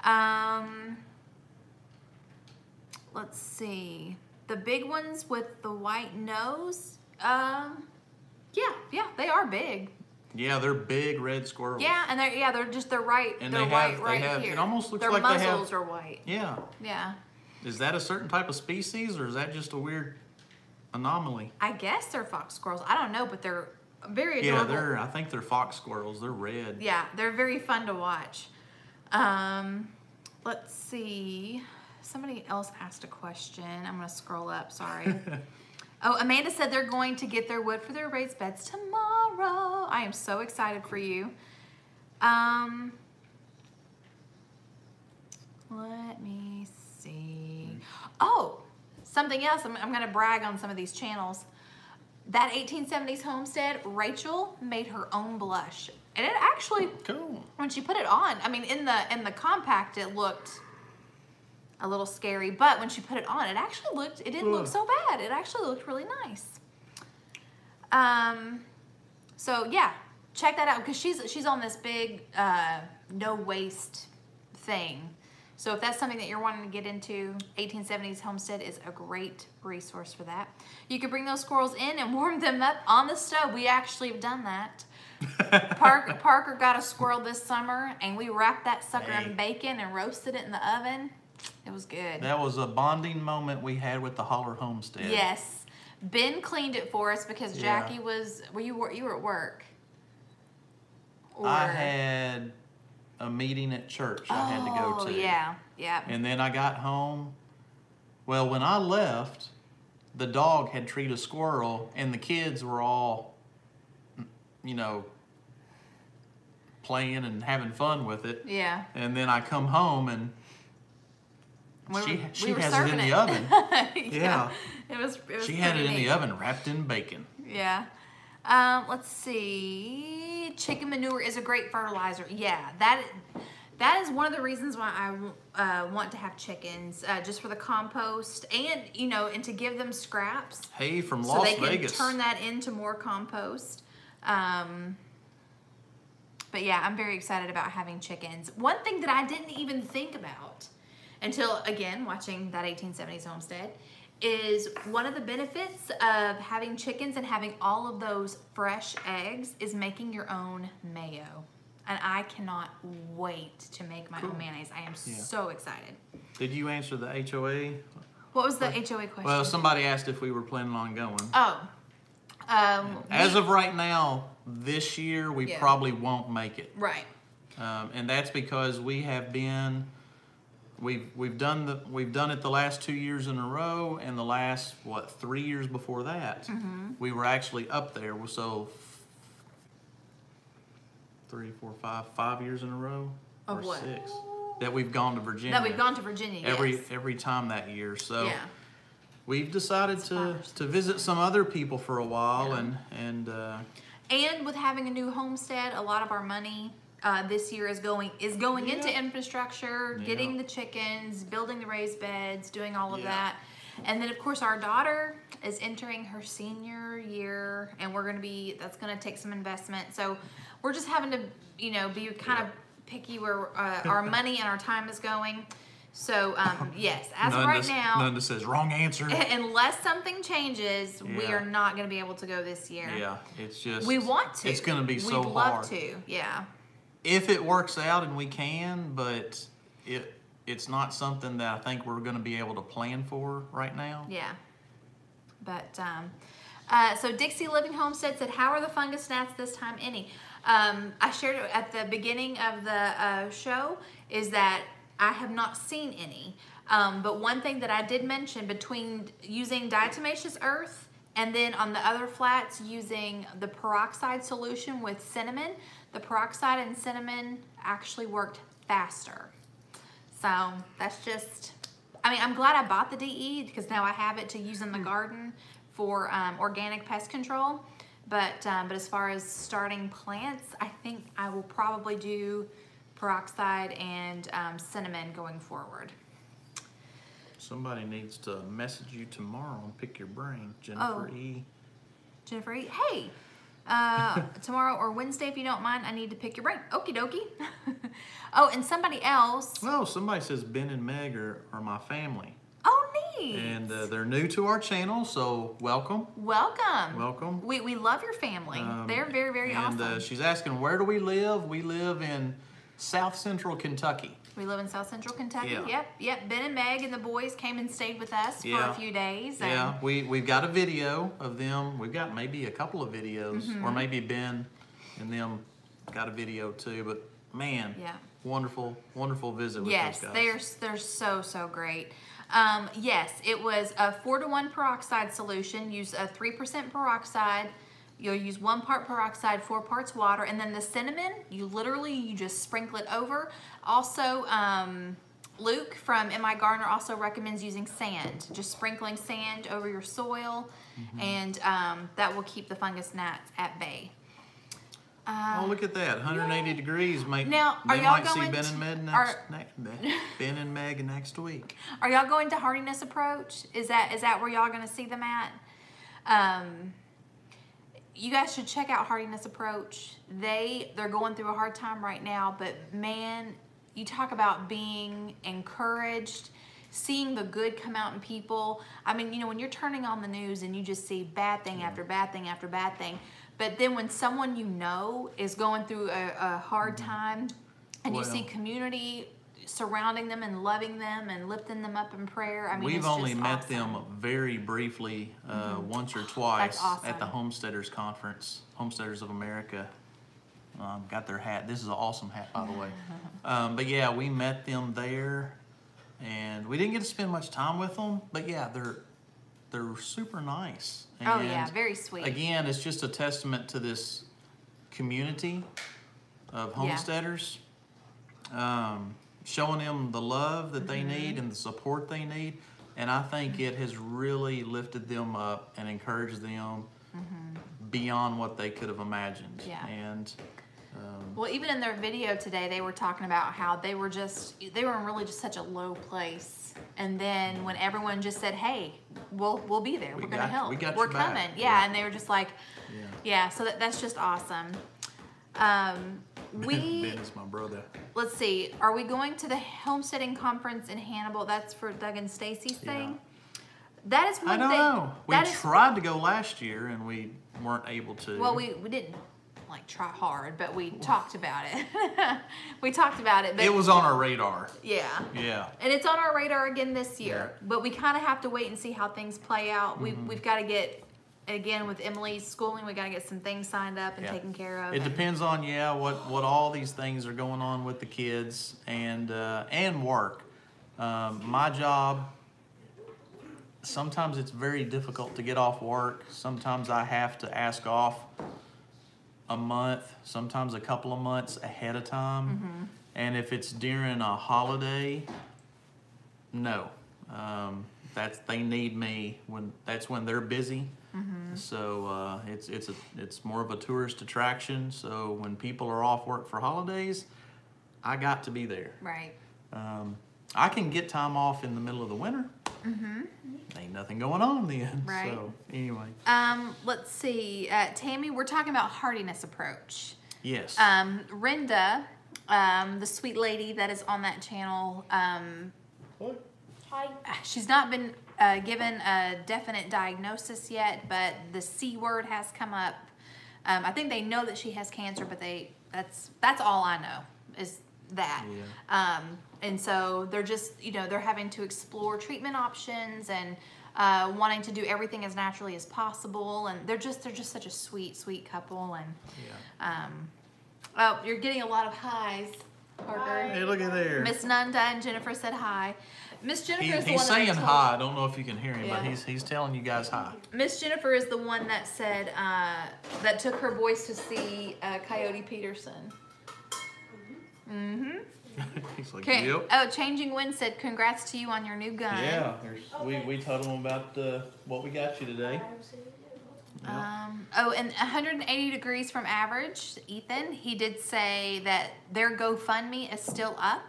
Speaker 2: then. Let's see. The big ones with the white nose. Yeah, they are big.
Speaker 1: Yeah, they're big red squirrels.
Speaker 2: Yeah, and they're right.
Speaker 1: And
Speaker 2: they're
Speaker 1: they
Speaker 2: white
Speaker 1: have-
Speaker 2: right
Speaker 1: they have-
Speaker 2: here.
Speaker 1: it almost looks
Speaker 2: Their
Speaker 1: like they have-
Speaker 2: muzzles are white.
Speaker 1: Yeah.
Speaker 2: Yeah.
Speaker 1: Is that a certain type of species, or is that just a weird anomaly?
Speaker 2: I guess they're fox squirrels. I don't know, but they're very
Speaker 1: Yeah,
Speaker 2: adorable.
Speaker 1: I think they're fox squirrels. They're red.
Speaker 2: Yeah, they're very fun to watch. Let's see. Somebody else asked a question. I'm going to scroll up. Sorry. Oh, Amanda said they're going to get their wood for their raised beds tomorrow. I am so excited for you. Let me see. Oh, something else. I'm going to brag on some of these channels. That 1870s homestead, Rachel made her own blush. And it actually,
Speaker 1: Cool.
Speaker 2: when she put it on, I mean, in the compact, it looked a little scary, but when she put it on, it didn't look so bad. It actually looked really nice. So yeah, check that out, because she's on this big no waste thing. So if that's something that you're wanting to get into, 1870s Homestead is a great resource for that. You can bring those squirrels in and warm them up on the stove. We actually have done that. Parker got a squirrel this summer, and we wrapped that sucker in bacon and roasted it in the oven. It was good.
Speaker 1: That was a bonding moment we had with the Holler Homestead.
Speaker 2: Yes. Ben cleaned it for us because
Speaker 1: Yeah.
Speaker 2: Jackie was. You were at work.
Speaker 1: I had a meeting at church I had to go to.
Speaker 2: Yeah.
Speaker 1: And then I got home. Well, when I left, the dog had treated a squirrel, and the kids were all, you know, playing and having fun with it.
Speaker 2: Yeah.
Speaker 1: And then I come home, and she
Speaker 2: were
Speaker 1: has it
Speaker 2: serving
Speaker 1: in the oven. Yeah.
Speaker 2: It was
Speaker 1: She had it in
Speaker 2: neat.
Speaker 1: the oven wrapped in bacon.
Speaker 2: Yeah. Let's see. Chicken manure is a great fertilizer. Yeah, that is one of the reasons why I want to have chickens, just for the compost and, you know, and to give them scraps.
Speaker 1: Hey, from
Speaker 2: So
Speaker 1: Las
Speaker 2: they can
Speaker 1: Vegas.
Speaker 2: turn that into more compost. But yeah, I'm very excited about having chickens. One thing that I didn't even think about until, again, watching that 1870s homestead is one of the benefits of having chickens and having all of those fresh eggs is making your own mayo. And I cannot wait to make my own mayonnaise. I am so excited.
Speaker 1: Did you answer the HOA?
Speaker 2: What was the HOA question?
Speaker 1: Well, somebody asked if we were planning on going.
Speaker 2: Oh.
Speaker 1: As of right now, this year, we probably won't make it.
Speaker 2: Right.
Speaker 1: And that's because we have been, we've done it the last 2 years in a row, and the last 3 years before that, we were actually up there. So 3, 4, 5 years in a row,
Speaker 2: Of
Speaker 1: or
Speaker 2: what?
Speaker 1: 6 that we've gone to Virginia.
Speaker 2: That we've gone to Virginia.
Speaker 1: every time that year. So
Speaker 2: Yeah.
Speaker 1: we've decided to visit some other people for a while, and
Speaker 2: with having a new homestead, a lot of our money this year is going into infrastructure, getting the chickens, building the raised beds, doing all of that. And then of course our daughter is entering her senior year, and that's gonna take some investment. So we're just having to, you know, be kind of picky where our money and our time is going. So yes, as of right now,
Speaker 1: none that says wrong answer.
Speaker 2: Unless something changes, we are not going to be able to go this year.
Speaker 1: Yeah, it's just
Speaker 2: we want to.
Speaker 1: It's going to be so hard.
Speaker 2: We'd love to. Yeah.
Speaker 1: If it works out and we can, but it's not something that I think we're going to be able to plan for right now.
Speaker 2: Yeah. But so Dixie Living Homestead said, "How are the fungus gnats this time? Any?" I shared it at the beginning of the show. Is that I have not seen any. But one thing that I did mention, between using diatomaceous earth and then on the other flats using the peroxide solution with cinnamon, the peroxide and cinnamon actually worked faster. So that's just, I mean, I'm glad I bought the DE because now I have it to use in the garden for organic pest control. But as far as starting plants, I think I will probably do peroxide and cinnamon going forward.
Speaker 1: Somebody needs to message you tomorrow and pick your brain, Jennifer E.
Speaker 2: Jennifer E. Hey, tomorrow or Wednesday, if you don't mind, I need to pick your brain. Okie dokie. Oh, and somebody else.
Speaker 1: Well, somebody says Ben and Meg are my family.
Speaker 2: Oh, neat.
Speaker 1: And they're new to our channel, so welcome.
Speaker 2: Welcome.
Speaker 1: Welcome.
Speaker 2: We love your family. They're very, very awesome.
Speaker 1: And she's asking, where do we live? We live in South Central Kentucky.
Speaker 2: We live in South Central Kentucky.
Speaker 1: Yeah.
Speaker 2: Yep. Ben and Meg and the boys came and stayed with us for a few days. And
Speaker 1: yeah, we've got a video of them. We've got maybe a couple of videos, or maybe Ben and them got a video too. But man, wonderful visit with those guys.
Speaker 2: Yes, they're so great. Yes, it was a 4-to-1 peroxide solution. Use a 3% peroxide. You'll use 1 part peroxide, 4 parts water, and then the cinnamon, you just sprinkle it over. Also, Luke from M.I. Gardener also recommends using sand, just sprinkling sand over your soil, and that will keep the fungus gnats at bay.
Speaker 1: Oh, look at that! 180 degrees.
Speaker 2: Now,
Speaker 1: they might see Ben and Meg next week.
Speaker 2: Are y'all going to Hardiness Approach? Is that where y'all going to see them at? You guys should check out Hardiness Approach. They're going through a hard time right now, but man, you talk about being encouraged, seeing the good come out in people. I mean, you know, when you're turning on the news and you just see bad thing after bad thing after bad thing, but then when someone you know is going through a hard time and you see community surrounding them and loving them and lifting them up in prayer. I mean,
Speaker 1: We've
Speaker 2: it's
Speaker 1: only
Speaker 2: just
Speaker 1: met
Speaker 2: awesome.
Speaker 1: them very briefly, once or twice
Speaker 2: awesome.
Speaker 1: at the Homesteaders Conference, Homesteaders of America. Got their hat. This is an awesome hat, by the way. But yeah, we met them there, and we didn't get to spend much time with them. But yeah, they're super nice. And
Speaker 2: Oh yeah, very sweet.
Speaker 1: again, it's just a testament to this community of homesteaders, showing them the love that they need and the support they need. And I think it has really lifted them up and encouraged them beyond what they could have imagined.
Speaker 2: Yeah.
Speaker 1: And
Speaker 2: Well, even in their video today, they were talking about how they were in really just such a low place. And then when everyone just said, "Hey, we'll be there. We're going to help.
Speaker 1: we got
Speaker 2: We're
Speaker 1: your back."
Speaker 2: coming." Yeah,
Speaker 1: Yeah.
Speaker 2: and they were just like, yeah. So that's just awesome.
Speaker 1: Ben is my brother.
Speaker 2: Let's see. Are we going to the homesteading conference in Hannibal? That's for Doug and Stacy's thing. That is one
Speaker 1: I don't
Speaker 2: thing.
Speaker 1: know. We
Speaker 2: that is-
Speaker 1: tried to go last year and we weren't able to.
Speaker 2: Well, we didn't like try hard, but we talked about it. We talked about it. But
Speaker 1: it was on our radar.
Speaker 2: yeah.
Speaker 1: Yeah.
Speaker 2: And it's on our radar again this year. But we kind of have to wait and see how things play out. We've got to get, again, with Emily's schooling, we got to get some things signed up and
Speaker 1: Yeah.
Speaker 2: taken care of.
Speaker 1: It depends on what all these things are going on with the kids and work. My job. Sometimes it's very difficult to get off work. Sometimes I have to ask off a month, sometimes a couple of months ahead of time. And if it's during a holiday, no. They need me that's when they're busy. So it's more of a tourist attraction. So when people are off work for holidays, I got to be there.
Speaker 2: Right.
Speaker 1: I can get time off in the middle of the winter. Ain't nothing going on then.
Speaker 2: Right.
Speaker 1: So anyway,
Speaker 2: Let's see. Tammy, we're talking about hardiness approach.
Speaker 1: yes.
Speaker 2: Renda, the sweet lady that is on that channel,
Speaker 1: What?
Speaker 2: she's not been given a definite diagnosis yet, but the C word has come up. I think they know that she has cancer, but that's all I know is that.
Speaker 1: Yeah.
Speaker 2: And so they're just, they're having to explore treatment options and wanting to do everything as naturally as possible. And they're just such a sweet, sweet couple. And oh, you're getting a lot of highs, Parker.
Speaker 1: Hey, look at there.
Speaker 2: Miss Nunda and Jennifer said hi. Miss Jennifer is the
Speaker 1: He's
Speaker 2: one that I
Speaker 1: saying
Speaker 2: told-
Speaker 1: hi. I don't know if you can hear him, but
Speaker 2: Yeah.
Speaker 1: he's telling you guys hi.
Speaker 2: Miss Jennifer is the one that said that took her boys to see Coyote Peterson.
Speaker 1: He's like,
Speaker 2: Okay.
Speaker 1: yep.
Speaker 2: Oh, Changing Wind said, "Congrats to you on your new gun."
Speaker 1: Yeah. We told him about what we got you today.
Speaker 2: Oh, and 180 degrees from average, Ethan, he did say that their GoFundMe is still up.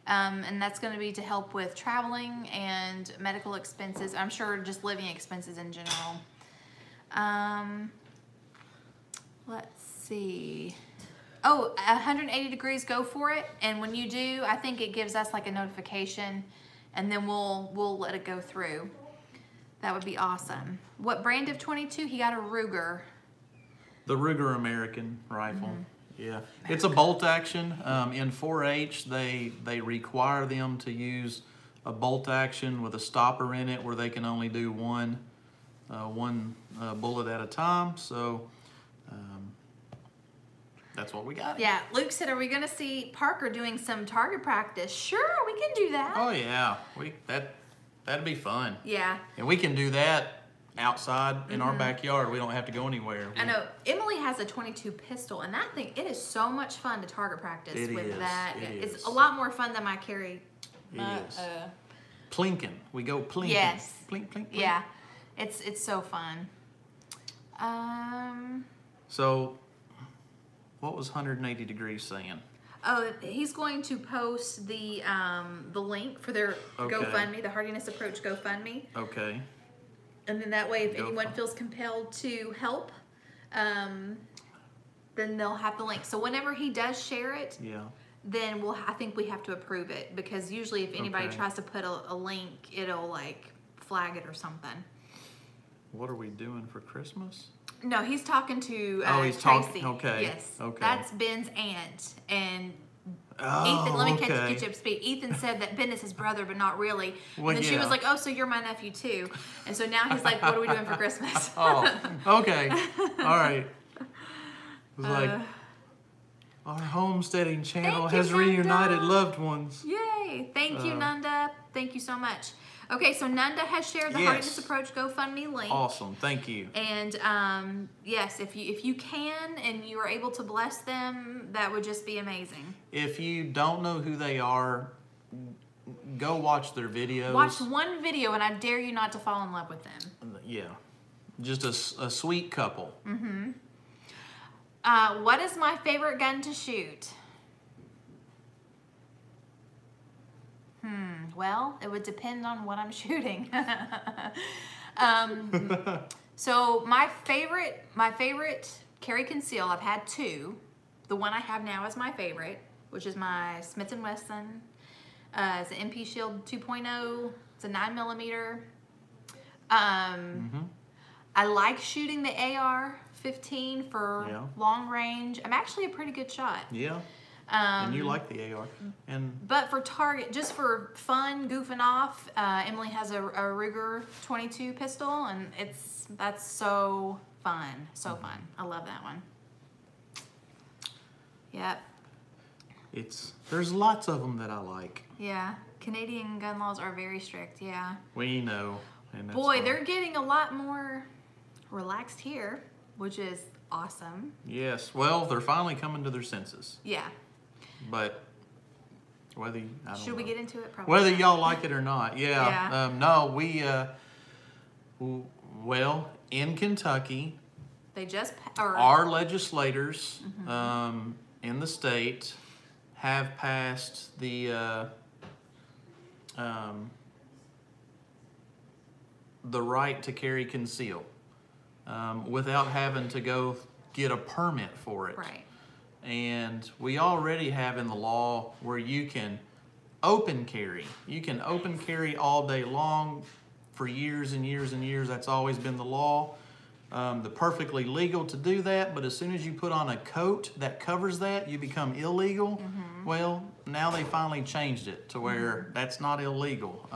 Speaker 2: And that's going to be to help with traveling and medical expenses. I'm sure just living expenses in general. Let's see. Oh, 180 degrees, go for it. And when you do, I think it gives us like a notification, and then we'll let it go through. That would be awesome. What brand of 22? He got a Ruger.
Speaker 1: The Ruger American rifle. Yeah, it's a bolt action. In 4-H, they require them to use a bolt action with a stopper in it, where they can only do one bullet at a time. So that's what we got.
Speaker 2: Yeah, Luke said, "Are we going to see Parker doing some target practice?" Sure, we can do that.
Speaker 1: Oh yeah, that'd be fun.
Speaker 2: Yeah.
Speaker 1: And we can do that outside in our backyard. We don't have to go anywhere.
Speaker 2: I know Emily has a 22 pistol, and that thing, it is so much fun to target practice
Speaker 1: It
Speaker 2: with
Speaker 1: is,
Speaker 2: that.
Speaker 1: it
Speaker 2: It's
Speaker 1: is.
Speaker 2: a lot more fun than my carry.
Speaker 1: It is. Plinking. We go plinking.
Speaker 2: Yes.
Speaker 1: Plink, plink, plink.
Speaker 2: Yeah, it's so fun.
Speaker 1: So, what was 180 degrees saying?
Speaker 2: Oh, he's going to post the link for their
Speaker 1: Okay.
Speaker 2: GoFundMe, the Hardiness Approach GoFundMe.
Speaker 1: Okay.
Speaker 2: And then that way, if anyone
Speaker 1: GoFund-
Speaker 2: feels compelled to help, then they'll have the link. So whenever he does share it,
Speaker 1: Yeah.
Speaker 2: then I think we have to approve it, because usually if anybody
Speaker 1: Okay.
Speaker 2: tries to put a link, it'll like flag it or something.
Speaker 1: What are we doing for Christmas?
Speaker 2: No, he's talking to
Speaker 1: Oh, he's
Speaker 2: Tracy.
Speaker 1: talking- okay,
Speaker 2: Yes.
Speaker 1: okay.
Speaker 2: That's Ben's aunt, and
Speaker 1: Oh,
Speaker 2: Ethan, let me
Speaker 1: okay.
Speaker 2: get you up to speed. Ethan said that Ben is his brother, but not really.
Speaker 1: Well,
Speaker 2: and then she
Speaker 1: yeah.
Speaker 2: was like, "Oh, so you're my nephew too?" And so now he's like, "What are we doing for Christmas?"
Speaker 1: Oh, okay. All right. It was like, our homesteading channel
Speaker 2: Thank you,
Speaker 1: has reunited
Speaker 2: Nanda.
Speaker 1: loved ones.
Speaker 2: Yay! Thank you, Nanda. Thank you so much. Okay, so Nanda has shared the
Speaker 1: Yes.
Speaker 2: Hardiness Approach GoFundMe link.
Speaker 1: Awesome. Thank you.
Speaker 2: And yes, if you can and you are able to bless them, that would just be amazing.
Speaker 1: If you don't know who they are, go watch their videos.
Speaker 2: Watch one video, and I dare you not to fall in love with them.
Speaker 1: Yeah. Just a sweet couple.
Speaker 2: What is my favorite gun to shoot? Well, it would depend on what I'm shooting. So my favorite carry conceal, I've had two. The one I have now is my favorite, which is my Smith & Wesson. It's an MP Shield 2.0. It's a 9mm. I like shooting the AR-15 for long range. I'm actually a pretty good shot.
Speaker 1: Yeah. And you like the AR.
Speaker 2: But for target, just for fun, goofing off, Emily has a Ruger 22 pistol, and that's so fun. So fun. I love that one. Yep.
Speaker 1: There's lots of them that I like.
Speaker 2: Yeah. Canadian gun laws are very strict, yeah.
Speaker 1: We know. And that's
Speaker 2: Boy,
Speaker 1: fine.
Speaker 2: they're getting a lot more relaxed here, which is awesome.
Speaker 1: Yes. Well, they're finally coming to their senses.
Speaker 2: Yeah.
Speaker 1: But I don't
Speaker 2: Should we
Speaker 1: know.
Speaker 2: get into it? Probably
Speaker 1: Whether
Speaker 2: not.
Speaker 1: y'all like it or not. Yeah.
Speaker 2: Yeah.
Speaker 1: No, we, well, in Kentucky,
Speaker 2: They just
Speaker 1: our legislators in the state have passed the right to carry conceal without having to go get a permit for it.
Speaker 2: right.
Speaker 1: And we already have in the law where you can open carry. You can open carry all day long for years and years and years. That's always been the law. They're perfectly legal to do that, but as soon as you put on a coat that covers that, you become illegal. Well, now they finally changed it to where that's not illegal.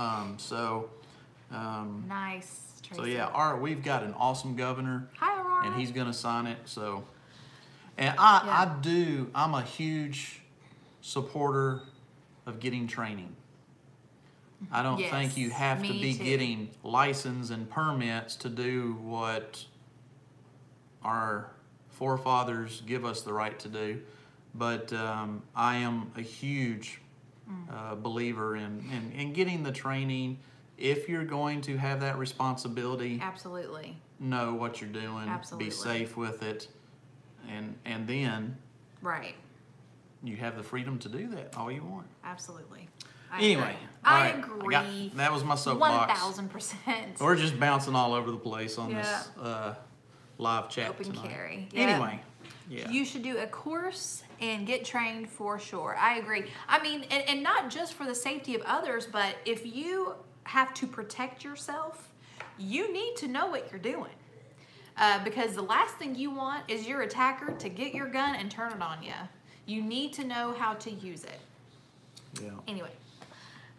Speaker 2: Nice, Tracy.
Speaker 1: So yeah, we've got an awesome governor,
Speaker 2: Hi, Aurora.
Speaker 1: and he's gonna sign it. So, and
Speaker 2: Yeah.
Speaker 1: I'm a huge supporter of getting training. I don't
Speaker 2: Yes,
Speaker 1: think you have to
Speaker 2: me
Speaker 1: be
Speaker 2: too.
Speaker 1: getting license and permits to do what our forefathers give us the right to do. But I am a huge believer in getting the training. If you're going to have that responsibility,
Speaker 2: Absolutely.
Speaker 1: know what you're doing,
Speaker 2: Absolutely.
Speaker 1: be safe with it, and then
Speaker 2: Right.
Speaker 1: you have the freedom to do that all you want.
Speaker 2: Absolutely.
Speaker 1: Anyway,
Speaker 2: I
Speaker 1: all right,
Speaker 2: agree.
Speaker 1: that was my soapbox.
Speaker 2: 1000%.
Speaker 1: We're just bouncing all over the place on
Speaker 2: Yeah.
Speaker 1: this live chat
Speaker 2: Open
Speaker 1: tonight.
Speaker 2: carry. Yeah.
Speaker 1: Anyway, yeah.
Speaker 2: You should do a course and get trained for sure. I agree. I mean, and not just for the safety of others, but if you have to protect yourself, you need to know what you're doing. Because the last thing you want is your attacker to get your gun and turn it on you. You need to know how to use it.
Speaker 1: Yeah.
Speaker 2: Anyway.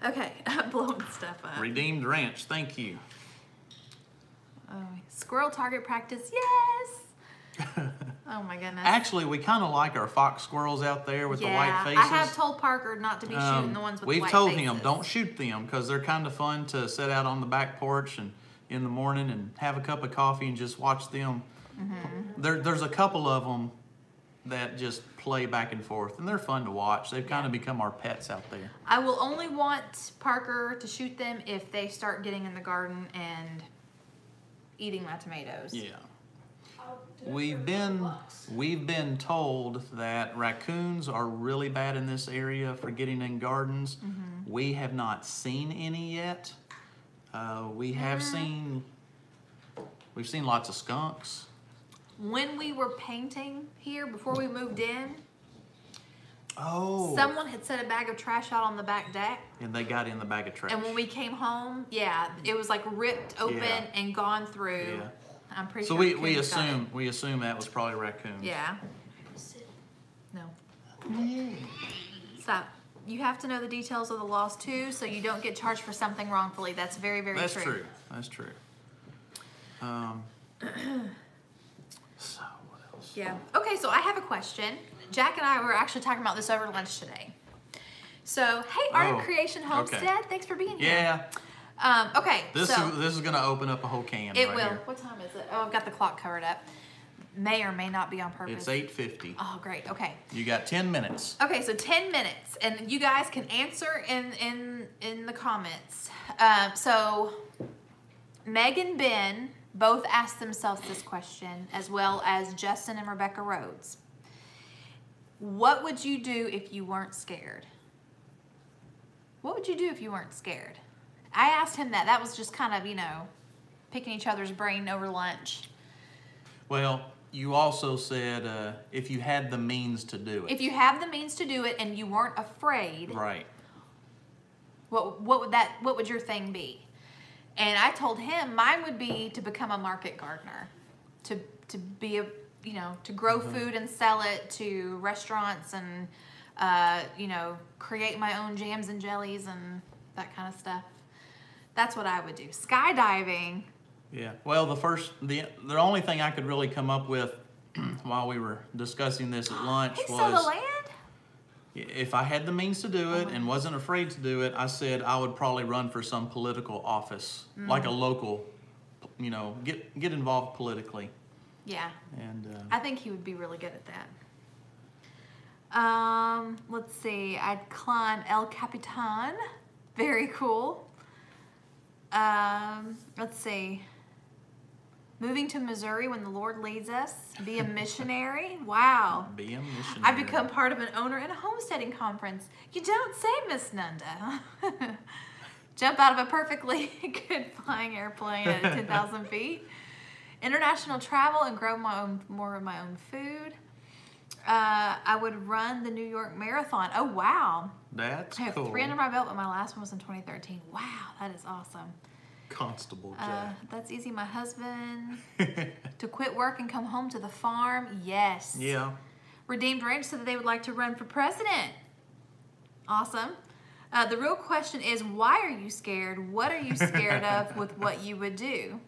Speaker 2: Okay, I'm blowing stuff up.
Speaker 1: Redeemed Ranch, thank you.
Speaker 2: Oh, squirrel target practice, yes! Oh my goodness.
Speaker 1: Actually, we kind of like our fox squirrels out there with the white faces.
Speaker 2: I have told Parker not to be shooting the ones with
Speaker 1: We've
Speaker 2: white
Speaker 1: told
Speaker 2: faces.
Speaker 1: him, don't shoot them because they're kind of fun to sit out on the back porch and in the morning and have a cup of coffee and just watch them. There's a couple of them that just play back and forth, and they're fun to watch. They've kind of become our pets out there.
Speaker 2: I will only want Parker to shoot them if they start getting in the garden and eating my tomatoes.
Speaker 1: Yeah. We've been told that raccoons are really bad in this area for getting in gardens. We have not seen any yet. We've seen lots of skunks.
Speaker 2: When we were painting here, before we moved in,
Speaker 1: Oh.
Speaker 2: someone had set a bag of trash out on the back deck.
Speaker 1: And they got in the bag of trash.
Speaker 2: And when we came home, yeah, it was like ripped open
Speaker 1: Yeah.
Speaker 2: and gone through.
Speaker 1: Yeah.
Speaker 2: I'm pretty
Speaker 1: So
Speaker 2: sure.
Speaker 1: we
Speaker 2: Coons got it.
Speaker 1: assume that was probably raccoons.
Speaker 2: Yeah. No. Stop. You have to know the details of the loss too, so you don't get charged for something wrongfully. That's very, very
Speaker 1: That's
Speaker 2: true.
Speaker 1: true. That's true. So what else?
Speaker 2: Yeah. Okay, so I have a question. Jack and I were actually talking about this over lunch today. So, hey, Art of Creation Homestead,
Speaker 1: okay.
Speaker 2: thanks for being here.
Speaker 1: Yeah.
Speaker 2: Okay,
Speaker 1: This is gonna open up a whole can.
Speaker 2: it
Speaker 1: right
Speaker 2: will.
Speaker 1: Here.
Speaker 2: What time is it? Oh, I've got the clock covered up. May or may not be on purpose.
Speaker 1: It's 8:50.
Speaker 2: Oh, great. Okay.
Speaker 1: You got 10 minutes.
Speaker 2: Okay, so 10 minutes, and you guys can answer in the comments. So, Meg and Ben both asked themselves this question, as well as Justin and Rebecca Rhodes. What would you do if you weren't scared? What would you do if you weren't scared? I asked him that. That was just kind of, picking each other's brain over lunch.
Speaker 1: Well, you also said if you had the means to do it.
Speaker 2: If you have the means to do it and you weren't afraid,
Speaker 1: Right.
Speaker 2: what would your thing be? And I told him mine would be to become a market gardener, to be to grow food and sell it to restaurants and create my own jams and jellies and that kind of stuff. That's what I would do. Skydiving.
Speaker 1: Yeah. Well, the only thing I could really come up with while we were discussing this at lunch
Speaker 2: Hey,
Speaker 1: was
Speaker 2: so the land?
Speaker 1: if I had the means to do it and wasn't afraid to do it, I said I would probably run for some political office, like a local, get involved politically.
Speaker 2: Yeah.
Speaker 1: And
Speaker 2: I think he would be really good at that. Let's see. I'd climb El Capitan. Very cool. Let's see. Moving to Missouri when the Lord leads us. Be a missionary. Wow.
Speaker 1: be a missionary.
Speaker 2: I become part of an owner at a homesteading conference. You don't say, Miss Nunda. Jump out of a perfectly good flying airplane at 10,000 feet. International travel and grow more of my own food. I would run the New York Marathon. Oh, wow.
Speaker 1: That's
Speaker 2: I have
Speaker 1: cool.
Speaker 2: 3 under my belt, but my last one was in 2013. Wow, that is awesome.
Speaker 1: Constable Jack.
Speaker 2: That's easy. My husband to quit work and come home to the farm. Yes.
Speaker 1: Yeah.
Speaker 2: Redeemed Ranch said that they would like to run for president. Awesome. The real question is, why are you scared? What are you scared of with what you would do?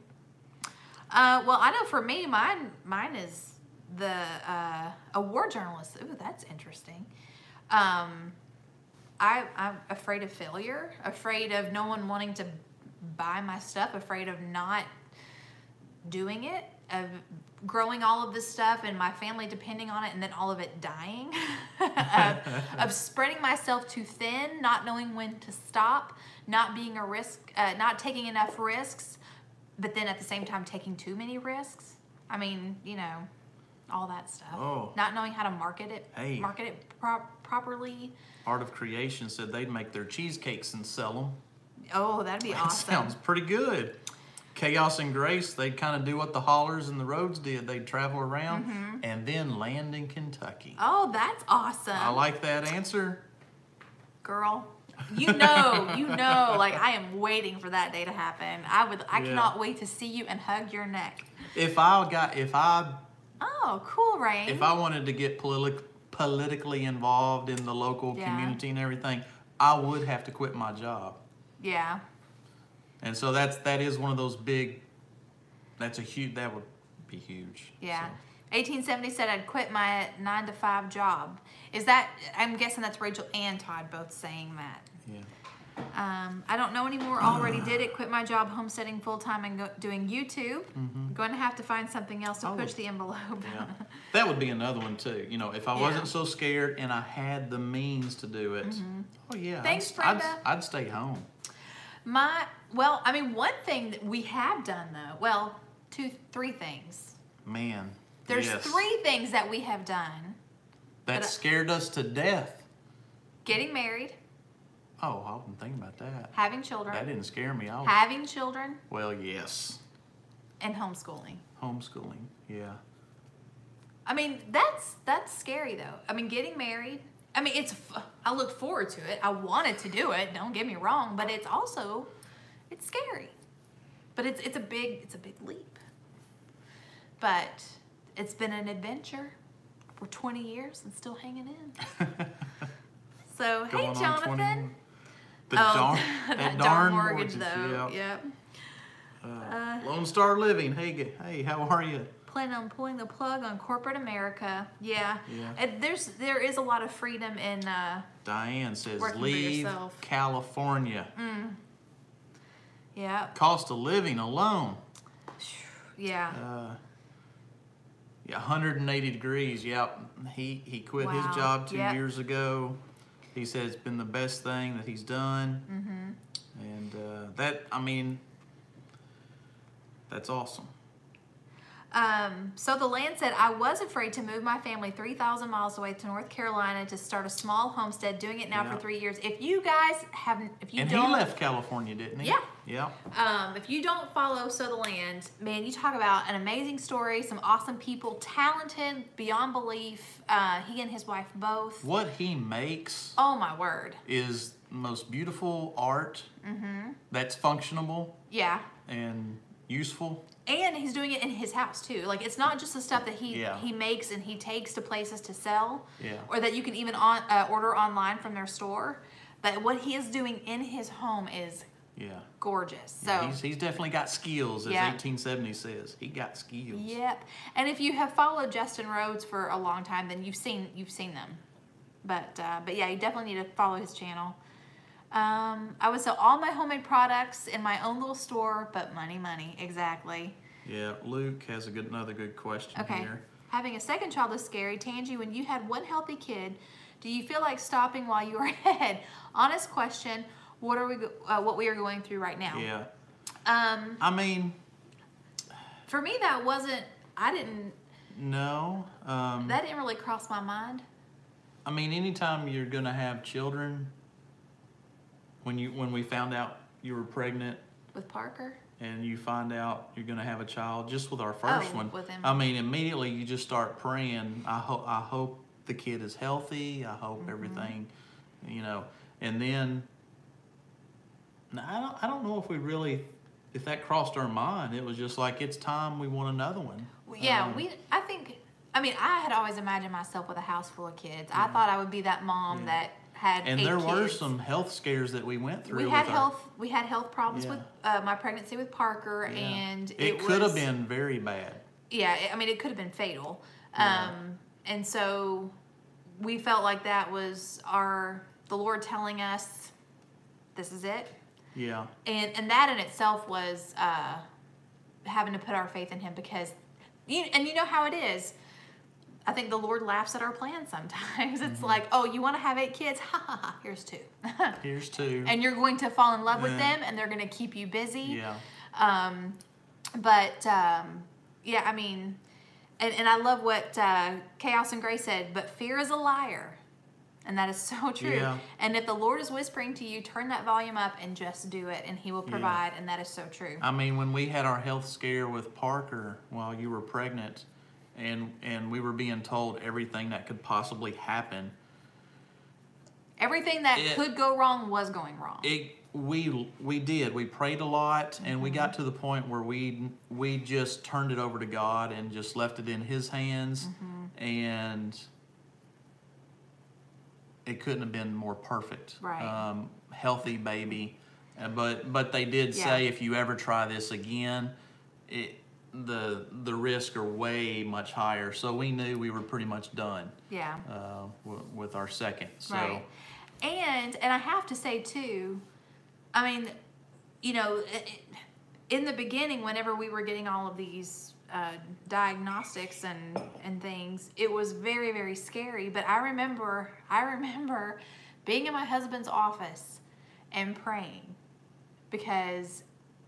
Speaker 2: Well, I know for me, mine is a war journalist. Ooh, that's interesting. I'm afraid of failure, afraid of no one wanting to buy my stuff, afraid of not doing it, of growing all of this stuff and my family depending on it and then all of it dying, of spreading myself too thin, not knowing when to stop, not being a risk, not taking enough risks, but then at the same time taking too many risks. I mean, all that stuff.
Speaker 1: Oh.
Speaker 2: Not knowing how to market it,
Speaker 1: Hey.
Speaker 2: properly.
Speaker 1: Art of Creation said they'd make their cheesecakes and sell them.
Speaker 2: Oh, that'd be
Speaker 1: That
Speaker 2: awesome.
Speaker 1: sounds pretty good. Chaos and Grace, they'd kind of do what the Hollers and the Rhodes did. They'd travel around and then land in Kentucky.
Speaker 2: Oh, that's awesome.
Speaker 1: I like that answer.
Speaker 2: Girl, like I am waiting for that day to happen. I cannot wait to see you and hug your neck.
Speaker 1: If I
Speaker 2: Oh, cool, Rain.
Speaker 1: If I wanted to get politically involved in the local community and everything, I would have to quit my job.
Speaker 2: Yeah.
Speaker 1: And so that is one of those big. That would be huge.
Speaker 2: Yeah.
Speaker 1: So.
Speaker 2: 1870 said I'd quit my 9-to-5 job. Is that? I'm guessing that's Rachel and Todd both saying that.
Speaker 1: Yeah.
Speaker 2: I don't know anymore. Already did it. Quit my job, homesteading full time, and doing YouTube. Going to have to find something else to push the envelope.
Speaker 1: Yeah. That would be another one too. If I wasn't so scared and I had the means to do it. Oh yeah.
Speaker 2: Thanks, Brenda.
Speaker 1: I'd stay home.
Speaker 2: One thing that we have done though, 3 things.
Speaker 1: Man.
Speaker 2: There's
Speaker 1: yes.
Speaker 2: 3 things that we have done.
Speaker 1: That scared us to death.
Speaker 2: Getting married.
Speaker 1: Oh, I wasn't thinking about that.
Speaker 2: Having children.
Speaker 1: That didn't scare me.
Speaker 2: Having children.
Speaker 1: Well, yes.
Speaker 2: And homeschooling.
Speaker 1: Homeschooling, yeah.
Speaker 2: I mean, that's scary though. Getting married. I look forward to it. I wanted to do it. Don't get me wrong, but it's scary. But it's a big leap. But it's been an adventure for 20 years and still hanging in. So,
Speaker 1: Going
Speaker 2: hey,
Speaker 1: on
Speaker 2: Jonathan.
Speaker 1: 21. The
Speaker 2: Oh,
Speaker 1: darn,
Speaker 2: that
Speaker 1: darn
Speaker 2: mortgage, though.
Speaker 1: Yep.
Speaker 2: Yep.
Speaker 1: Lone Star Living. Hey, how are you?
Speaker 2: Planning on pulling the plug on corporate America. Yeah.
Speaker 1: Yeah.
Speaker 2: And there is a lot of freedom in
Speaker 1: Diane says,
Speaker 2: working for
Speaker 1: leave
Speaker 2: yourself.
Speaker 1: California.
Speaker 2: Yeah.
Speaker 1: Cost of living alone.
Speaker 2: Yeah.
Speaker 1: Yeah, 180 degrees. Yep. He quit
Speaker 2: Wow.
Speaker 1: his job 2
Speaker 2: Yep.
Speaker 1: years ago. He said it's been the best thing that he's done. And that's awesome.
Speaker 2: So the land said, I was afraid to move my family 3,000 miles away to North Carolina to start a small homestead, doing it now
Speaker 1: Yeah.
Speaker 2: for 3 years. If you guys haven't, if you
Speaker 1: And
Speaker 2: don't.
Speaker 1: he left California, didn't he?
Speaker 2: Yeah.
Speaker 1: Yeah.
Speaker 2: If you don't follow Sow the Land, man, you talk about an amazing story, some awesome people, talented beyond belief. He and his wife both.
Speaker 1: What he makes
Speaker 2: Oh my word.
Speaker 1: is the most beautiful art that's functionable
Speaker 2: Yeah.
Speaker 1: and useful.
Speaker 2: And he's doing it in his house too. Like, it's not just the stuff that
Speaker 1: Yeah.
Speaker 2: he makes and he takes to places to sell,
Speaker 1: Yeah.
Speaker 2: or that you can even order online from their store. But what he is doing in his home is
Speaker 1: Yeah.
Speaker 2: gorgeous. So
Speaker 1: Yeah, he's definitely got skills, as
Speaker 2: Yeah.
Speaker 1: 1870 says. He got skills.
Speaker 2: yep. And if you have followed Justin Rhodes for a long time, then you've seen them. But yeah, you definitely need to follow his channel. I would sell all my homemade products in my own little store, but money, exactly.
Speaker 1: Yeah, Luke has another good question
Speaker 2: Okay.
Speaker 1: here.
Speaker 2: Having a second child is scary. Tangi, when you had one healthy kid, do you feel like stopping while you are ahead? Honest question. What we are going through right now?
Speaker 1: Yeah.
Speaker 2: Um,
Speaker 1: For
Speaker 2: me, that wasn't. I didn't.
Speaker 1: no.
Speaker 2: That didn't really cross my mind.
Speaker 1: Anytime you're gonna have children, when we found out you were pregnant
Speaker 2: With Parker?
Speaker 1: and you find out you're gonna have a child, just with our first
Speaker 2: Oh,
Speaker 1: one,
Speaker 2: with him.
Speaker 1: immediately you just start praying. I hope the kid is healthy. I hope everything, and then. I don't know if that crossed our mind. It was just like, it's time, we want another one.
Speaker 2: Yeah, I had always imagined myself with a house full of kids. I thought I would be that mom that had
Speaker 1: And
Speaker 2: 8
Speaker 1: there were
Speaker 2: kids.
Speaker 1: some health scares that we went through.
Speaker 2: We had health problems
Speaker 1: Yeah.
Speaker 2: with my pregnancy with Parker,
Speaker 1: Yeah.
Speaker 2: and
Speaker 1: It could have been very bad.
Speaker 2: Yeah, it could have been fatal.
Speaker 1: Yeah.
Speaker 2: And so we felt like that was the Lord telling us, this is it.
Speaker 1: Yeah.
Speaker 2: And that in itself was having to put our faith in Him, because you know how it is. I think the Lord laughs at our plans sometimes. It's like, oh, you want to have 8 kids? Ha ha ha, here's 2.
Speaker 1: Here's 2.
Speaker 2: And you're going to fall in love with
Speaker 1: Yeah.
Speaker 2: them, and they're going to keep you busy.
Speaker 1: Yeah.
Speaker 2: Yeah, and I love what Chaos and Grace said, but fear is a liar. And that is so true.
Speaker 1: Yeah.
Speaker 2: And if the Lord is whispering to you, turn that volume up and just do it, and He will provide. And that is so true.
Speaker 1: When we had our health scare with Parker while you were pregnant, and we were being told everything that could possibly happen.
Speaker 2: Everything that could go wrong was going wrong.
Speaker 1: We did. We prayed a lot, and we got to the point where we just turned it over to God and just left it in His hands, and it couldn't have been more perfect.
Speaker 2: Right.
Speaker 1: Healthy baby, but they did say, if you ever try this again, the risks are way much higher. So we knew we were pretty much done.
Speaker 2: Yeah.
Speaker 1: With our second. So.
Speaker 2: Right. And I have to say too, in the beginning, whenever we were getting all of these diagnostics and things, it was very, very scary. But I remember being in my husband's office and praying, because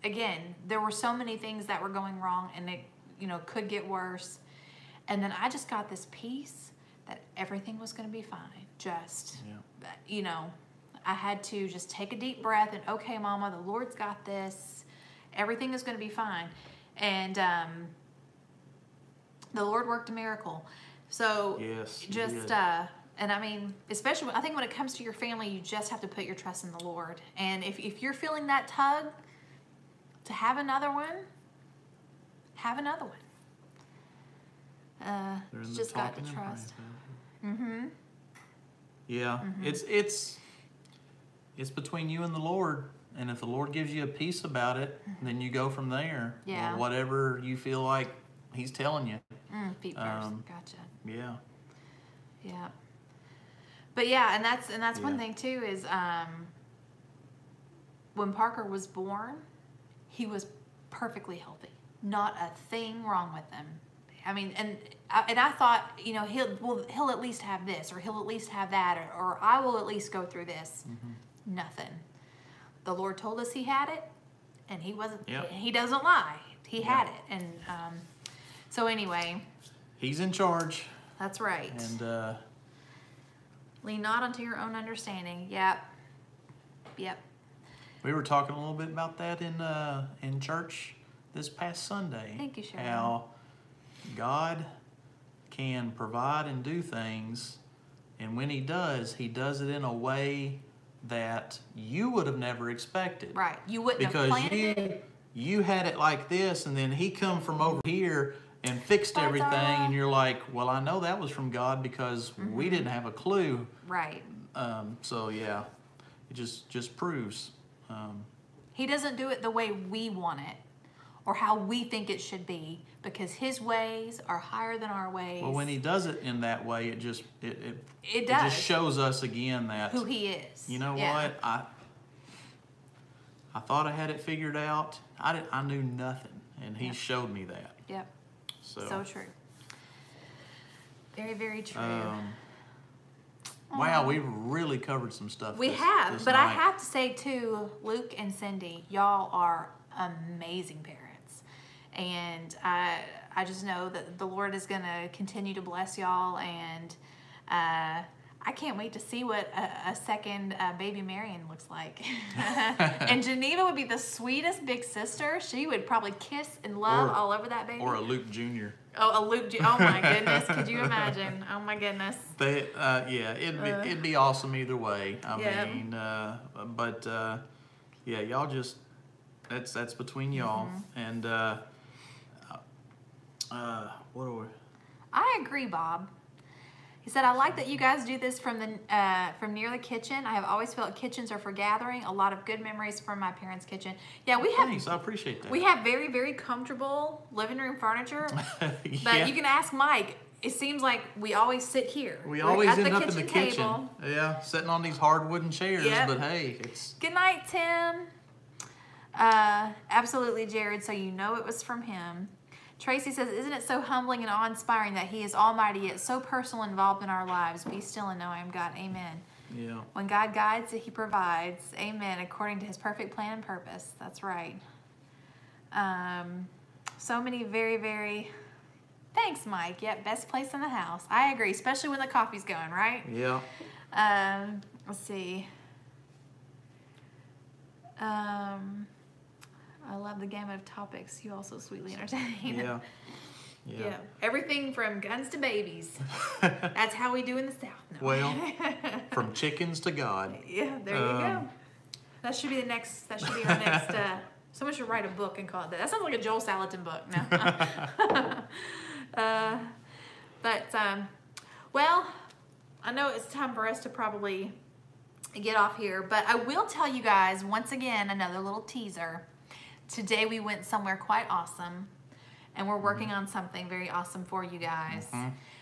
Speaker 2: again, there were so many things that were going wrong, and it could get worse. And then I just got this peace that everything was going to be fine. I had to just take a deep breath and, okay, Mama, the Lord's got this. Everything is going to be fine. And the Lord worked a miracle. So
Speaker 1: yes,
Speaker 2: just, especially, I think when it comes to your family, you just have to put your trust in the Lord. And if you're feeling that tug to have another one, have another one. Just got to trust.
Speaker 1: Yeah, it's between you and the Lord, and if the Lord gives you a peace about it, then you go from there.
Speaker 2: Yeah.
Speaker 1: Or whatever you feel like He's telling you.
Speaker 2: Feet first. Gotcha.
Speaker 1: Yeah.
Speaker 2: Yeah. But yeah, and that's one thing too is when Parker was born, he was perfectly healthy. Not a thing wrong with him. I mean, and I thought, you know, he'll at least have this, or he'll at least have that, or I will at least go through this. Nothing. The Lord told us he had it, and he wasn't.
Speaker 1: Yep.
Speaker 2: He doesn't lie. He had it, and so anyway.
Speaker 1: He's in charge.
Speaker 2: That's right.
Speaker 1: And
Speaker 2: lean not unto your own understanding. Yep.
Speaker 1: we were talking a little bit about that in church this past Sunday.
Speaker 2: Thank you, Sharon.
Speaker 1: How God can provide and do things, and when He does it in a way that you would have never expected.
Speaker 2: Right. You wouldn't have
Speaker 1: Because
Speaker 2: planned it.
Speaker 1: you had it like this, and then He come from over here and fixed everything, and you're like, well, I know that was from God because we didn't have a clue.
Speaker 2: Right.
Speaker 1: So yeah, it just proves.
Speaker 2: He doesn't do it the way we want it or how we think it should be, because His ways are higher than our ways.
Speaker 1: Well, when He does it in that way, it
Speaker 2: does.
Speaker 1: just shows us again that
Speaker 2: who He is.
Speaker 1: You know what? I thought I had it figured out. I knew nothing, and He showed me that.
Speaker 2: Yep.
Speaker 1: So
Speaker 2: true. Very, very true.
Speaker 1: Wow, we really covered some stuff.
Speaker 2: We
Speaker 1: this
Speaker 2: but
Speaker 1: night.
Speaker 2: I have to say too, Luke and Cindy, y'all are amazing parents, and I just know that the Lord is going to continue to bless y'all, and I can't wait to see what a second baby Marion looks like. And Geneva would be the sweetest big sister. She would probably kiss and love all over that baby.
Speaker 1: Or a Luke Jr.
Speaker 2: Oh, a Luke. Oh my goodness! Could you imagine? Oh my goodness.
Speaker 1: Yeah, it'd be awesome either way. I mean, yeah, y'all just that's between y'all, and what are we?
Speaker 2: I agree, Bob. He said, I like that you guys do this from near the kitchen. I have always felt kitchens are for gathering. A lot of good memories from my parents' kitchen. Yeah, we have.
Speaker 1: Thanks, I appreciate that.
Speaker 2: We have very, very comfortable living room furniture. But you can ask Mike. It seems like we always sit here.
Speaker 1: We always end up in the kitchen.
Speaker 2: Table.
Speaker 1: Yeah, sitting on these hard wooden chairs.
Speaker 2: Yep.
Speaker 1: But hey, it's.
Speaker 2: Good night, Tim. Absolutely, Jared. So you know it was from him. Tracy says, isn't it so humbling and awe-inspiring that He is almighty yet so personal and involved in our lives? Be still and know I am God. Amen.
Speaker 1: Yeah.
Speaker 2: When God guides, He provides. Amen. According to His perfect plan and purpose. That's right. So many very, very... Thanks, Mike. Yep, best place in the house. I agree, especially when the coffee's going, right?
Speaker 1: Yeah.
Speaker 2: Let's see. I love the gamut of topics. You also sweetly entertain.
Speaker 1: Yeah.
Speaker 2: Everything from guns to babies. That's how we do in the South. No.
Speaker 1: Well, from chickens to God.
Speaker 2: Yeah, there you go. That should be our next. Someone should write a book and call it that. That sounds like a Joel Salatin book. No. Well, I know it's time for us to probably get off here, but I will tell you guys once again another little teaser. Today we went somewhere quite awesome, and we're working on something very awesome for you guys.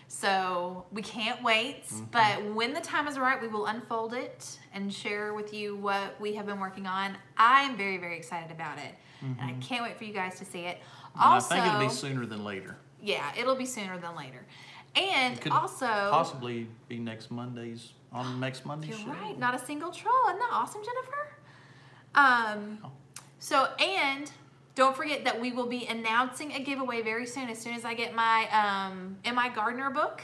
Speaker 2: So we can't wait, but when the time is right, we will unfold it and share with you what we have been working on. I'm very, very excited about it, and I can't wait for you guys to see it. Also,
Speaker 1: I think it'll be sooner than later.
Speaker 2: Yeah, it'll be sooner than later. And
Speaker 1: it could
Speaker 2: also...
Speaker 1: possibly be next Monday's show.
Speaker 2: You're right, not a single troll. Isn't that awesome, Jennifer? So, and don't forget that we will be announcing a giveaway very soon as I get my M.I. Gardner book,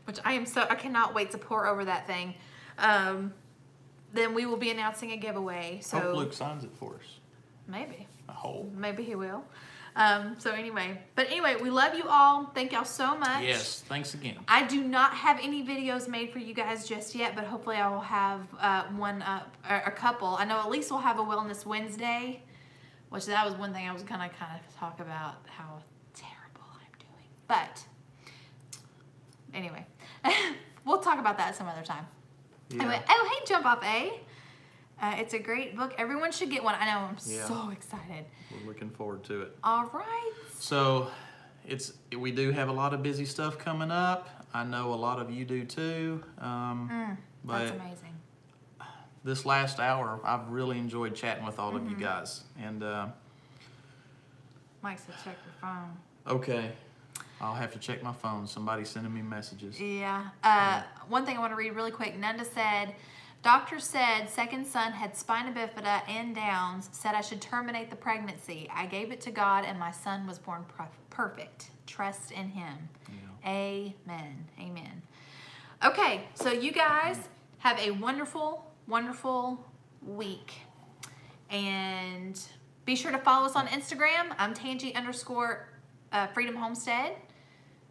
Speaker 2: which I cannot wait to pour over that thing. Then we will be announcing a giveaway. So
Speaker 1: hope Luke signs it for us.
Speaker 2: Maybe.
Speaker 1: I hope.
Speaker 2: Maybe he will. So anyway, we love you all. Thank y'all so much.
Speaker 1: Yes, thanks again.
Speaker 2: I do not have any videos made for you guys just yet, but hopefully I will have one up, or a couple. I know at least we'll have a Wellness Wednesday, which that was one thing I was gonna kind of talk about how terrible I'm doing. But anyway, we'll talk about that some other time. I went, oh, hey, Jump Off A. It's a great book. Everyone should get one. I know. I'm
Speaker 1: Yeah.
Speaker 2: so excited.
Speaker 1: We're looking forward to it.
Speaker 2: All right.
Speaker 1: So we do have a lot of busy stuff coming up. I know a lot of you do too.
Speaker 2: That's
Speaker 1: But
Speaker 2: amazing.
Speaker 1: this last hour, I've really enjoyed chatting with all of you guys. And
Speaker 2: Mike said check your phone.
Speaker 1: okay, I'll have to check my phone. Somebody's sending me messages.
Speaker 2: Yeah. One thing I want to read really quick. Nanda said, doctor said second son had spina bifida and Downs, said I should terminate the pregnancy. I gave it to God and my son was born perfect. Trust in him.
Speaker 1: Yeah.
Speaker 2: Amen. Amen. Okay, so you guys have a wonderful, wonderful week. And be sure to follow us on Instagram. I'm Tangi_Freedom Homestead.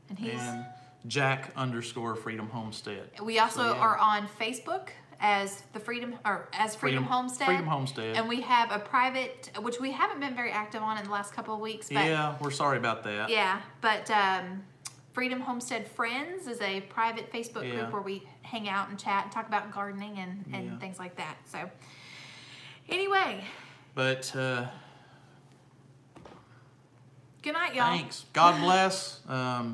Speaker 2: And he's...
Speaker 1: And Jack_Freedom Homestead.
Speaker 2: We also
Speaker 1: So, yeah.
Speaker 2: are on Facebook as Freedom Homestead.
Speaker 1: Freedom Homestead.
Speaker 2: And we have a private, which we haven't been very active on in the last couple of weeks. But
Speaker 1: Yeah, we're sorry about that.
Speaker 2: yeah, but Freedom Homestead Friends is a private Facebook
Speaker 1: Yeah.
Speaker 2: group where we hang out and chat and talk about gardening and
Speaker 1: Yeah.
Speaker 2: things like that. So anyway,
Speaker 1: But
Speaker 2: good night, y'all.
Speaker 1: thanks. God bless.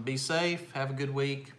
Speaker 1: Be safe. Have a good week.